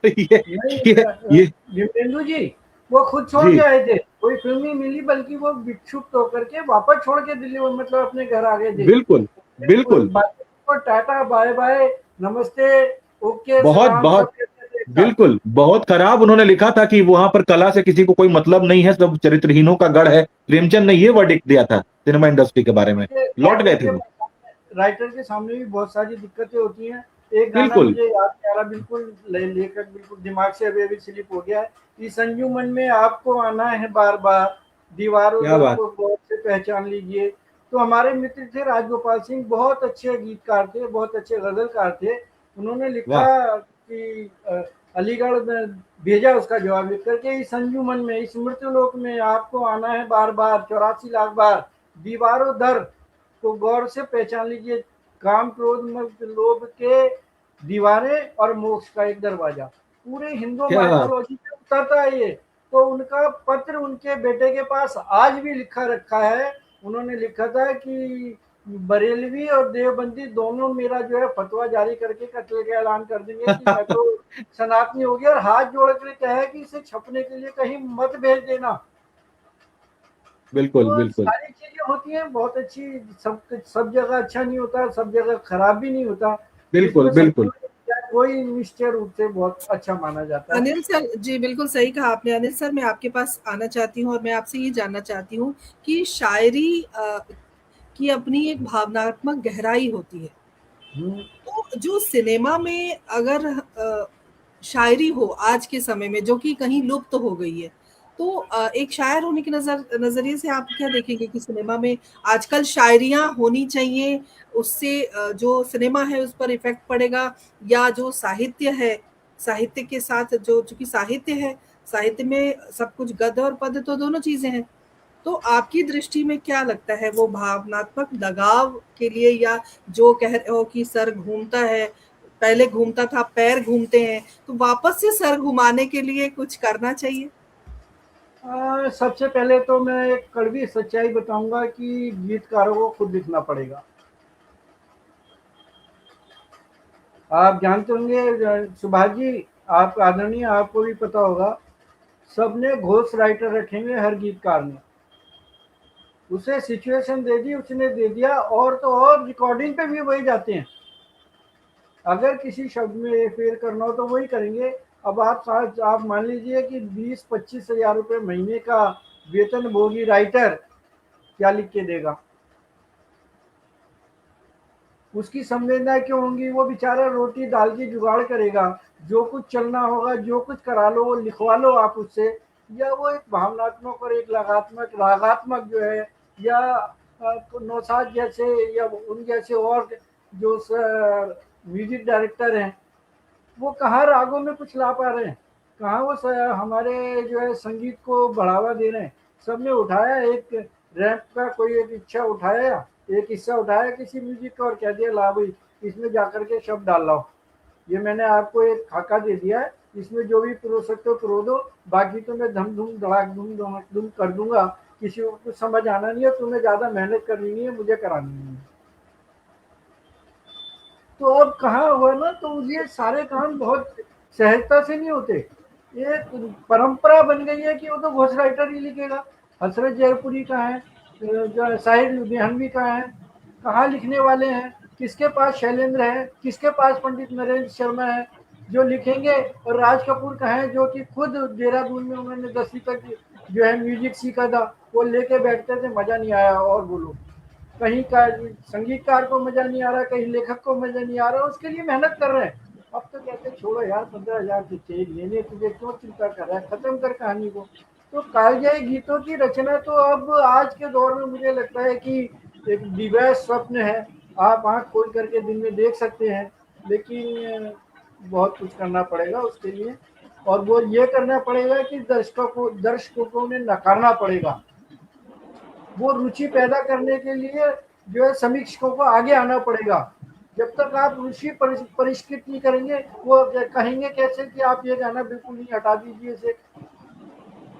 ये नहीं ये दिव्येंदु जी, वो खुद छोड़ के जी, आए थे, कोई फिल्म नहीं मिली, बल्कि वो विक्षुब्ध होकर के वापस छोड़ के दिल्ली मतलब अपने घर आ गए थे। बिल्कुल बिल्कुल। को टाटा बाय बाय नमस्ते ओके बहुत सलाम बहुत सब कहते थे एक साथ। बिल्कुल, बहुत खराब उन्होंने लिखा था कि वहां पर कला से किसी को कोई मतलब नहीं है, सब चरित्रहीनों का गढ़ है। प्रेमचंद ने ये वर्डिक्ट दिया था सिनेमा इंडस्ट्री के बारे में, लौट गए थे वो। राइटर के सामने भी बहुत सारी दिक्कतें होती हैं। एक गाना बिल्कुल, मुझे याद नहीं आ रहा, बिल्कुल लेकर बिल्कुल दिमाग से अभी अभी स्लिप हो गया है। इस अंजुमन में आपको आना है बार बार, दीवारों क्या दर बात। को गौर से पहचान लीजिए। तो हमारे मित्र थे राजगोपाल सिंह, बहुत अच्छे गीतकार थे, बहुत अच्छे गजलकार थे। उन्होंने लिखा वाह। कि अलीगढ़ में भेजा उसका जवाब लिख करके, इस अंजुमन में इस मृत्युलोक में आपको आना है बार बार, 84 लाख बार, दीवारों दर को गौर से पहचान लीजिए, काम क्रोध मद लोभ के दीवारें और मोक्ष का एक दरवाजा। पूरे हिंदू क्या बात। माइथोलॉजी में उतरता है ये। तो उनका पत्र उनके बेटे के पास आज भी लिखा रखा है। उन्होंने लिखा था कि बरेलवी और देवबंदी दोनों मेरा जो है फतवा जारी करके कत्ल का ऐलान कर देंगे कि मैं तो सनातनी हो गया, और हाथ जोड़ कर कहा है कि इसे छपने के लिए कहीं मत भेज देना। बिल्कुल तो बिल्कुल सारी चीजें होती हैं बहुत अच्छी, सब जगह अच्छा नहीं होता, सब जगह खराब भी नहीं होता। बिल्कुल जिसमें बिल्कुल। संतुलन वही निश्चय रूप से बहुत अच्छा माना जाता है। अनिल सर जी, बिल्कुल सही कहा आपने। अनिल सर, मैं आपके पास आना चाहती हूँ और मैं आपसे ये जानना चाहती हूँ कि शायरी की अपनी एक भावनात्मक गहराई होती है। हम्म। तो जो सिनेमा में अगर शायरी हो आज के समय में, जो कि कहीं लुप्त हो गई है, तो एक शायर होने के नजरिए से आप क्या देखेंगे कि सिनेमा में आजकल शायरियां होनी चाहिए, उससे जो सिनेमा है उस पर इफेक्ट पड़ेगा, या जो साहित्य है, साहित्य के साथ जो, चूंकि साहित्य है, साहित्य में सब कुछ गद और पद तो दोनों चीजें हैं। तो आपकी दृष्टि में क्या लगता है, वो भावनात्मक लगाव के लिए, या जो कह रहे हो कि सर घूमता है, पहले घूमता था पैर घूमते हैं, तो वापस से सर घुमाने के लिए कुछ करना चाहिए? सबसे पहले तो मैं एक कड़वी सच्चाई बताऊंगा कि गीतकारों को खुद लिखना पड़ेगा। आप जानते होंगे सुभाष जी, आप आदरणीय, आपको भी पता होगा, सबने घोस्ट राइटर रखेंगे हर गीतकार ने। उसे सिचुएशन दे दी, उसने दे दिया, और तो और रिकॉर्डिंग पे भी वही जाते हैं। अगर किसी शब्द में फेर करना हो तो वही करेंगे। अब आप मान लीजिए कि 20-25 हजार रुपये महीने का वेतन भोगी राइटर क्या लिख के देगा? उसकी संवेदनाएं क्यों होंगी? वो बेचारा रोटी दाल की जुगाड़ करेगा, जो कुछ चलना होगा, जो कुछ करा लो, वो लिखवा लो आप उससे, या वो एक भावनात्मक और एक रागात्मक जो है, या नौशाद जैसे या उन जैसे और जो म्यूजिक डायरेक्टर हैं, वो कहाँ रागों में कुछ ला पा रहे हैं, कहाँ वो हमारे जो है संगीत को बढ़ावा दे रहे हैं। सबने उठाया एक रैप का कोई एक इच्छा उठाया, एक हिस्सा उठाया किसी म्यूजिक का और कह दिया ला भाई इसमें जाकर के शब्द डाल लो, ये मैंने आपको एक खाका दे दिया है, इसमें जो भी प्रो सकते हो प्रो दो, बाकी तो मैं धम धूम धड़ाक धूम कर दूंगा। किसी को कुछ समझ आना नहीं है, तुम्हें ज्यादा मेहनत करनी नहीं है, मुझे करानी नहीं है। तो अब कहाँ हुआ ना, तो ये सारे काम बहुत सहजता से नहीं होते। ये परंपरा बन गई है कि वो तो घोस्ट राइटर ही लिखेगा। हसरत जयपुरी कहाँ है, जो साहिर लुधियानवी कहाँ है, कहाँ लिखने वाले हैं, किसके पास शैलेंद्र है, किसके पास पंडित नरेंद्र शर्मा है जो लिखेंगे, और राज कपूर कहाँ है जो कि खुद देहरादून में उन्होंने 10वीं तक जो है म्यूजिक सीखा था, वो लेके बैठते थे, मजा नहीं आया। और बोलो, कहीं का संगीतकार को मजा नहीं आ रहा, कहीं लेखक को मजा नहीं आ रहा, उसके लिए मेहनत कर रहे हैं। अब तो कहते छोड़ो यार, 15,000 की चेक लेने, तुझे क्यों चिंता कर रहा है, खत्म कर कहानी को। तो कालजयी गीतों की रचना तो अब आज के दौर में मुझे लगता है कि एक दिव्य स्वप्न है। आप आंख खोल करके दिन में देख सकते हैं, लेकिन बहुत कुछ करना पड़ेगा उसके लिए, और वो ये करना पड़ेगा कि दर्शकों को उन्हें नकारना पड़ेगा। वो रुचि पैदा करने के लिए जो है समीक्षकों को आगे आना पड़ेगा। जब तक आप रुचि परिष्कृत नहीं करेंगे, वो कहेंगे कैसे कि आप ये गाना बिल्कुल नहीं, हटा दीजिए इसे,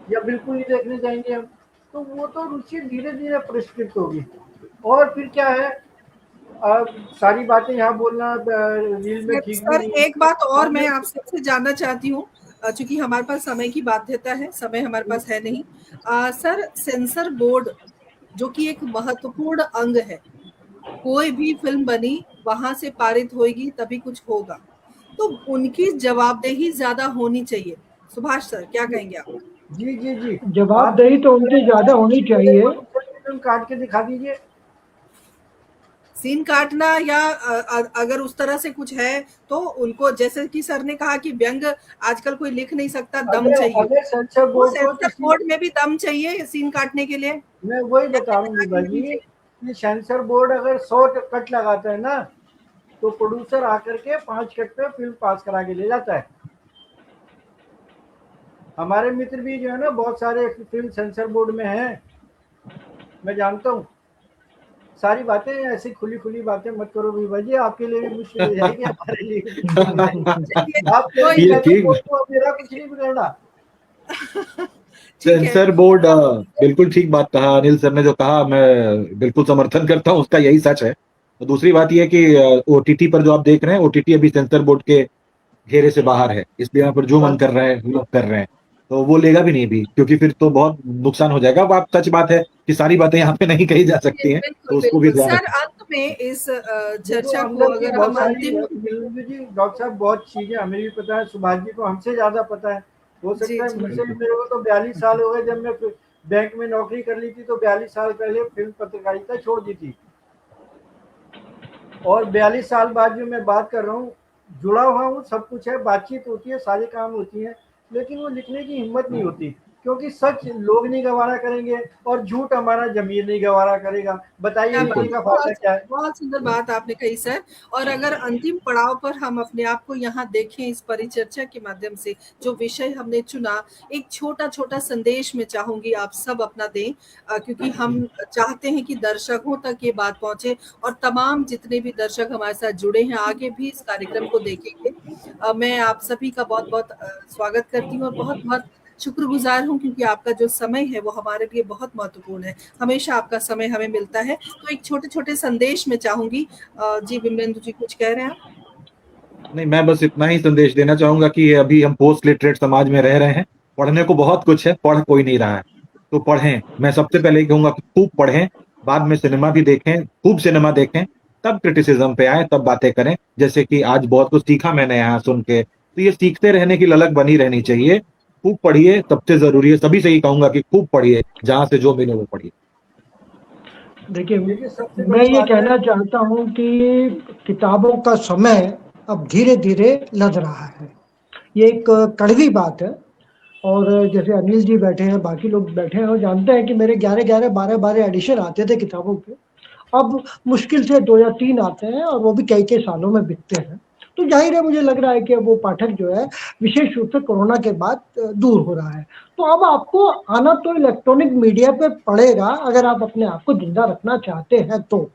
या बिल्कुल नहीं देखने जाएंगे हम। तो वो तो रुचि धीरे धीरे परिष्कृत होगी। और फिर क्या है, अब सारी बातें यहाँ बोलना रील में ठीक भी सर नहीं है। एक बात और मैं आपसे जानना चाहती हूँ, चूंकि हमारे पास समय की बाध्यता है, समय हमारे पास है नहीं। सर, सेंसर बोर्ड जो कि एक महत्वपूर्ण अंग है, कोई भी फिल्म बनी वहां से पारित होगी तभी कुछ होगा, तो उनकी जवाबदेही ज्यादा होनी चाहिए। सुभाष सर, क्या कहेंगे आप? जी जी जी, जवाबदेही तो उनकी ज्यादा होनी चाहिए। फिल्म काट के दिखा दीजिए। सीन काटना या अगर उस तरह से कुछ है तो उनको, जैसे कि सर ने कहा कि व्यंग आजकल कोई लिख नहीं सकता, दम चाहिए, अगर सेंसर वो बोर्ड को सेंसर बोर्ड में भी दम चाहिए सीन काटने के लिए। मैं वही बता रहा हूँ भाई कि सेंसर बोर्ड अगर 100 कट लगाता है ना, तो प्रोड्यूसर आकर के 5 कट पे फिल्म पास करा के ले जाता है। हमारे मित्र भी जो है ना, बहुत सारे फिल्म सेंसर बोर्ड में हैं, मैं जानता हूँ। सारी बातें ऐसी खुली खुली बातें मत करो विभा जी, आपके लिए भी मुश्किल हो जाएगी, हमारे लिए भी मुश्किल हो जाएगी। आप मेरा कुछ नहीं बिगड़ना। सेंसर बोर्ड, बिल्कुल ठीक बात कहा अनिल सर ने, जो कहा मैं बिल्कुल समर्थन करता हूँ, उसका यही सच है। तो दूसरी बात यह है कि ओटीटी पर जो आप देख रहे हैं, ओटीटी अभी सेंसर बोर्ड के घेरे से बाहर है, इसलिए यहाँ पर जो मन कर रहा है वो लोग कर रहे हैं, तो वो लेगा भी नहीं भी, क्योंकि फिर तो बहुत नुकसान हो जाएगा। अब आप, सच बात है कि सारी बातें यहाँ पे नहीं कही जा सकती हैं, तो उसको भी ध्यान सर, अंत में इस चर्चा को अगर हम अंतिम, डॉक्टर साहब बहुत चीजें हमें भी पता है, सुभाष जी को हमसे ज्यादा पता है, हो सकता है मुझसे। मेरे को तो 42 साल हो गए, जब मैं बैंक में नौकरी कर ली थी तो 42 साल पहले फिल्म पत्रकारिता छोड़ दी थी, और 42 साल बाद जो मैं बात कर रहा हूँ, जुड़ा हुआ हूँ, सब कुछ है, बातचीत होती है, सारे काम होती है, लेकिन वो लिखने की हिम्मत नहीं होती, क्योंकि सच लोग नहीं गवारा करेंगे और झूठ हमारा जमीर नहीं गवारा करेगा। बताइए लिखने का फायदा क्या है? बहुत सुंदर बात आपने कही सर। और अगर अंतिम पड़ाव पर हम अपने आप को यहाँ देखें, इस परिचर्चा के माध्यम से जो विषय हमने चुना, एक छोटा छोटा संदेश में चाहूंगी आप सब अपना दें, क्योंकि हम चाहते हैं कि दर्शकों तक ये बात पहुंचे, और तमाम जितने भी दर्शक हमारे साथ जुड़े हैं आगे भी इस कार्यक्रम को देखेंगे। मैं आप सभी का बहुत बहुत स्वागत करती हूँ और बहुत बहुत शुक्रगुजार हूँ, क्योंकि आपका जो समय है वो हमारे लिए बहुत महत्वपूर्ण है। हमेशा आपका समय हमें मिलता है। तो एक छोटे छोटे संदेश में चाहूंगी। जी विमलेंद्र जी, कुछ कह रहे हैं आप? नहीं, मैं बस इतना ही संदेश देना चाहूंगा कि अभी हम पोस्ट लिटरेट समाज में रह रहे हैं, पढ़ने को बहुत कुछ है, पढ़ कोई नहीं रहा है, तो पढ़ें। मैं सबसे पहले कहूंगा कि खूब पढ़ें, बाद में सिनेमा भी देखें, खूब सिनेमा देखें, तब क्रिटिसिज्म पे आए, तब बातें करें। जैसे कि आज बहुत कुछ सीखा मैंने यहाँ सुन के, तो ये सीखते रहने की ललक बनी रहनी चाहिए। खूब पढ़िए, सबसे जरूरी है, सभी से ही कहूंगा कि खूब पढ़िए, जहां से जो मिले वो पढ़िए। देखिए, देखिए सबसे मैं बड़ी ये बात है, कहना चाहता हूँ कि किताबों का समय अब धीरे धीरे लद रहा है। ये एक कड़वी बात है। और जैसे अनिल जी बैठे हैं, बाकी लोग बैठे हैं और जानते हैं कि मेरे 11-11, 12-12 एडिशन आते थे किताबों के। अब मुश्किल से 2 या 3 आते हैं और वो भी कई कई सालों में बिकते हैं। तो जाहिर है, मुझे लग रहा है कि अब वो पाठक जो है विशेष रूप से कोरोना के बाद दूर हो रहा है। तो अब आपको आना तो इलेक्ट्रॉनिक मीडिया पे पड़ेगा, अगर आप अपने आप को जिंदा रखना चाहते हैं तो।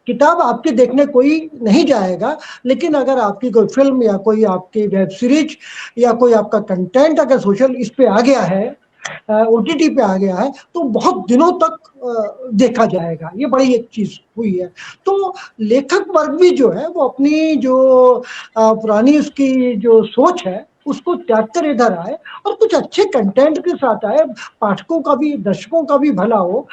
किताब आपके देखने कोई नहीं जाएगा, लेकिन अगर आपकी कोई फिल्म या कोई आपकी वेब सीरीज या कोई आपका कंटेंट अगर सोशल इस पे आ गया है, ओटीटी पे आ गया है, तो बहुत दिनों तक देखा जाएगा। ये बड़ी एक चीज हुई है। तो लेखक वर्ग भी जो है वो अपनी जो पुरानी उसकी जो सोच है उसको त्याग कर इधर आए और कुछ अच्छे कंटेंट के साथ आए। पाठकों का भी, दर्शकों का भी भला हो,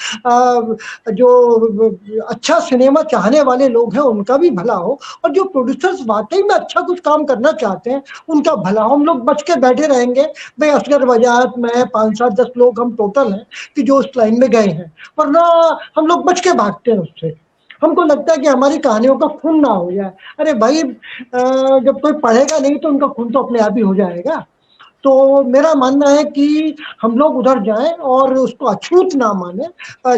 जो अच्छा सिनेमा चाहने वाले लोग हैं उनका भी भला हो, और जो प्रोड्यूसर्स वाकई में अच्छा कुछ काम करना चाहते हैं उनका भला हो। हम लोग बच के बैठे रहेंगे भाई, असगर वजाहत में 5-7-10 लोग हम टोटल हैं कि जो उस लाइन में गए हैं, वरना हम लोग बच के भागते हैं उससे। हमको लगता है कि हमारी कहानियों का खून ना हो जाए। अरे भाई, जब कोई पढ़ेगा नहीं तो उनका खून तो अपने आप ही हो जाएगा। तो मेरा मानना है कि हम लोग उधर जाएं और उसको अछूत ना माने,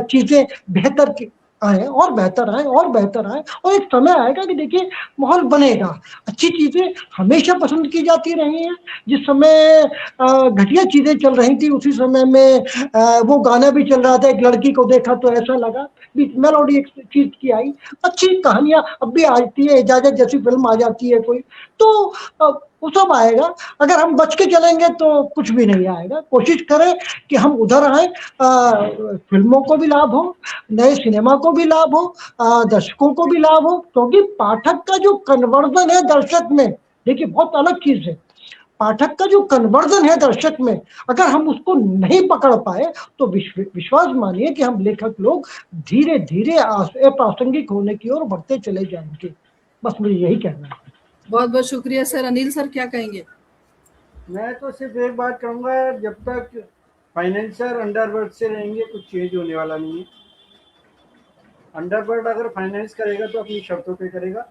चीजें बेहतर आए और बेहतर आए और बेहतर आए, और एक समय आएगा कि देखिए माहौल बनेगा। अच्छी चीजें हमेशा पसंद की जाती रही हैं। जिस समय घटिया चीजें चल रही थी उसी समय में वो गाना भी चल रहा था, एक लड़की को देखा तो ऐसा लगा, मेलोडी एक चीज की आई। अच्छी कहानियां अब भी आती है, इजाजत जैसी फिल्म आ जाती है कोई, तो वो सब आएगा। अगर हम बच के चलेंगे तो कुछ भी नहीं आएगा। कोशिश करें कि हम उधर आए, फिल्मों को भी लाभ हो, नए सिनेमा को भी लाभ हो, दर्शकों को भी लाभ हो, क्योंकि पाठक का जो कन्वर्जन है दर्शक में, देखिए बहुत अलग चीज है। पाठक का जो कन्वर्जन है दर्शक में, अगर हम उसको नहीं पकड़ पाए तो विश्वास मानिए कि हम लेखक लोग धीरे धीरे अप्रासंगिक होने की ओर बढ़ते चले जाएंगे। बस मुझे यही कहना है। बहुत बहुत शुक्रिया सर। अनिल सर क्या कहेंगे? मैं तो सिर्फ एक बात कहूँगा, जब तक फाइनेंसर अंडरवर्ल्ड से रहेंगे कुछ चेंज होने वाला नहीं है। अंडरवर्ल्ड अगर फाइनेंस करेगा तो अपनी शर्तों पे करेगा।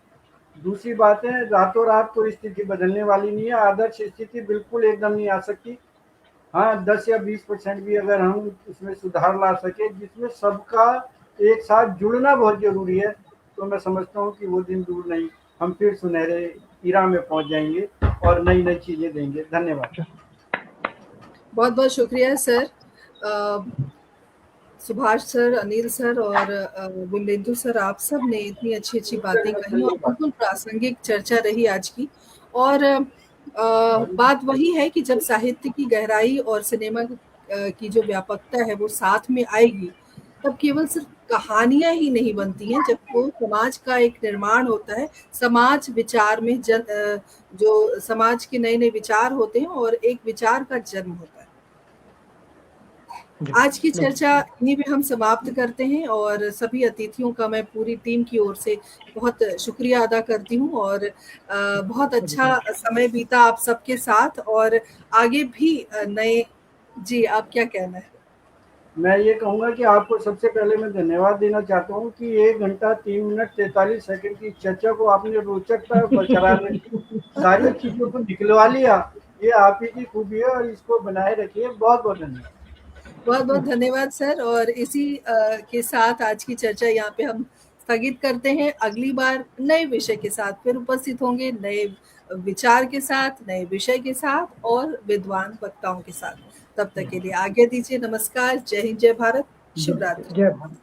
दूसरी बात है, रातों रात कोई स्थिति बदलने वाली नहीं है। आदर्श स्थिति बिल्कुल एकदम नहीं आ सकती। हाँ, 10 या 20% भी अगर हम इसमें सुधार ला सके जिसमें सबका एक साथ जुड़ना बहुत जरूरी है, तो मैं समझता हूँ कि वो दिन दूर नहीं, हम फिर सुनहरे इरा में पहुंच जाएंगे और नई नई चीजें देंगे। धन्यवाद। बहुत बहुत शुक्रिया sir. Subhash sir, Anil sir और बुल्लेंदु सर, आप सब ने इतनी अच्छी अच्छी बातें कही और बिल्कुल प्रासंगिक चर्चा रही आज की। और बात वही है कि जब साहित्य की गहराई और सिनेमा की जो व्यापकता है वो साथ में आएगी, तब केवल सिर्फ कहानियां ही नहीं बनती हैं, जब वो समाज का एक निर्माण होता है। समाज विचार में जो समाज के नए नए विचार होते हैं और एक विचार का जन्म होता है। आज की चर्चा यहीं पे हम समाप्त करते हैं और सभी अतिथियों का मैं पूरी टीम की ओर से बहुत शुक्रिया अदा करती हूँ। और बहुत अच्छा समय बीता आप सबके साथ, और आगे भी नए। जी, आप क्या कहना है? मैं ये कहूँगा कि आपको सबसे पहले मैं धन्यवाद देना चाहता हूँ कि 1 घंटा 3 मिनट 43 सेकंड की चर्चा को आपने रोचकता बरकरार रखी, सारी चीज़ों को निकलवा लिया। ये आप ही की खूबी है और इसको बनाए रखिए। बहुत बहुत धन्यवाद। बहुत बहुत धन्यवाद सर। और इसी के साथ आज की चर्चा यहाँ पे हम स्थगित करते हैं। अगली बार नए विषय के साथ फिर उपस्थित होंगे, नए विचार के साथ, नए विषय के साथ और विद्वान वक्ताओं के साथ। तब तक के लिए आज्ञा दीजिए। नमस्कार, जय हिंद, जय भारत, शुभ रात्रि। जय भारत।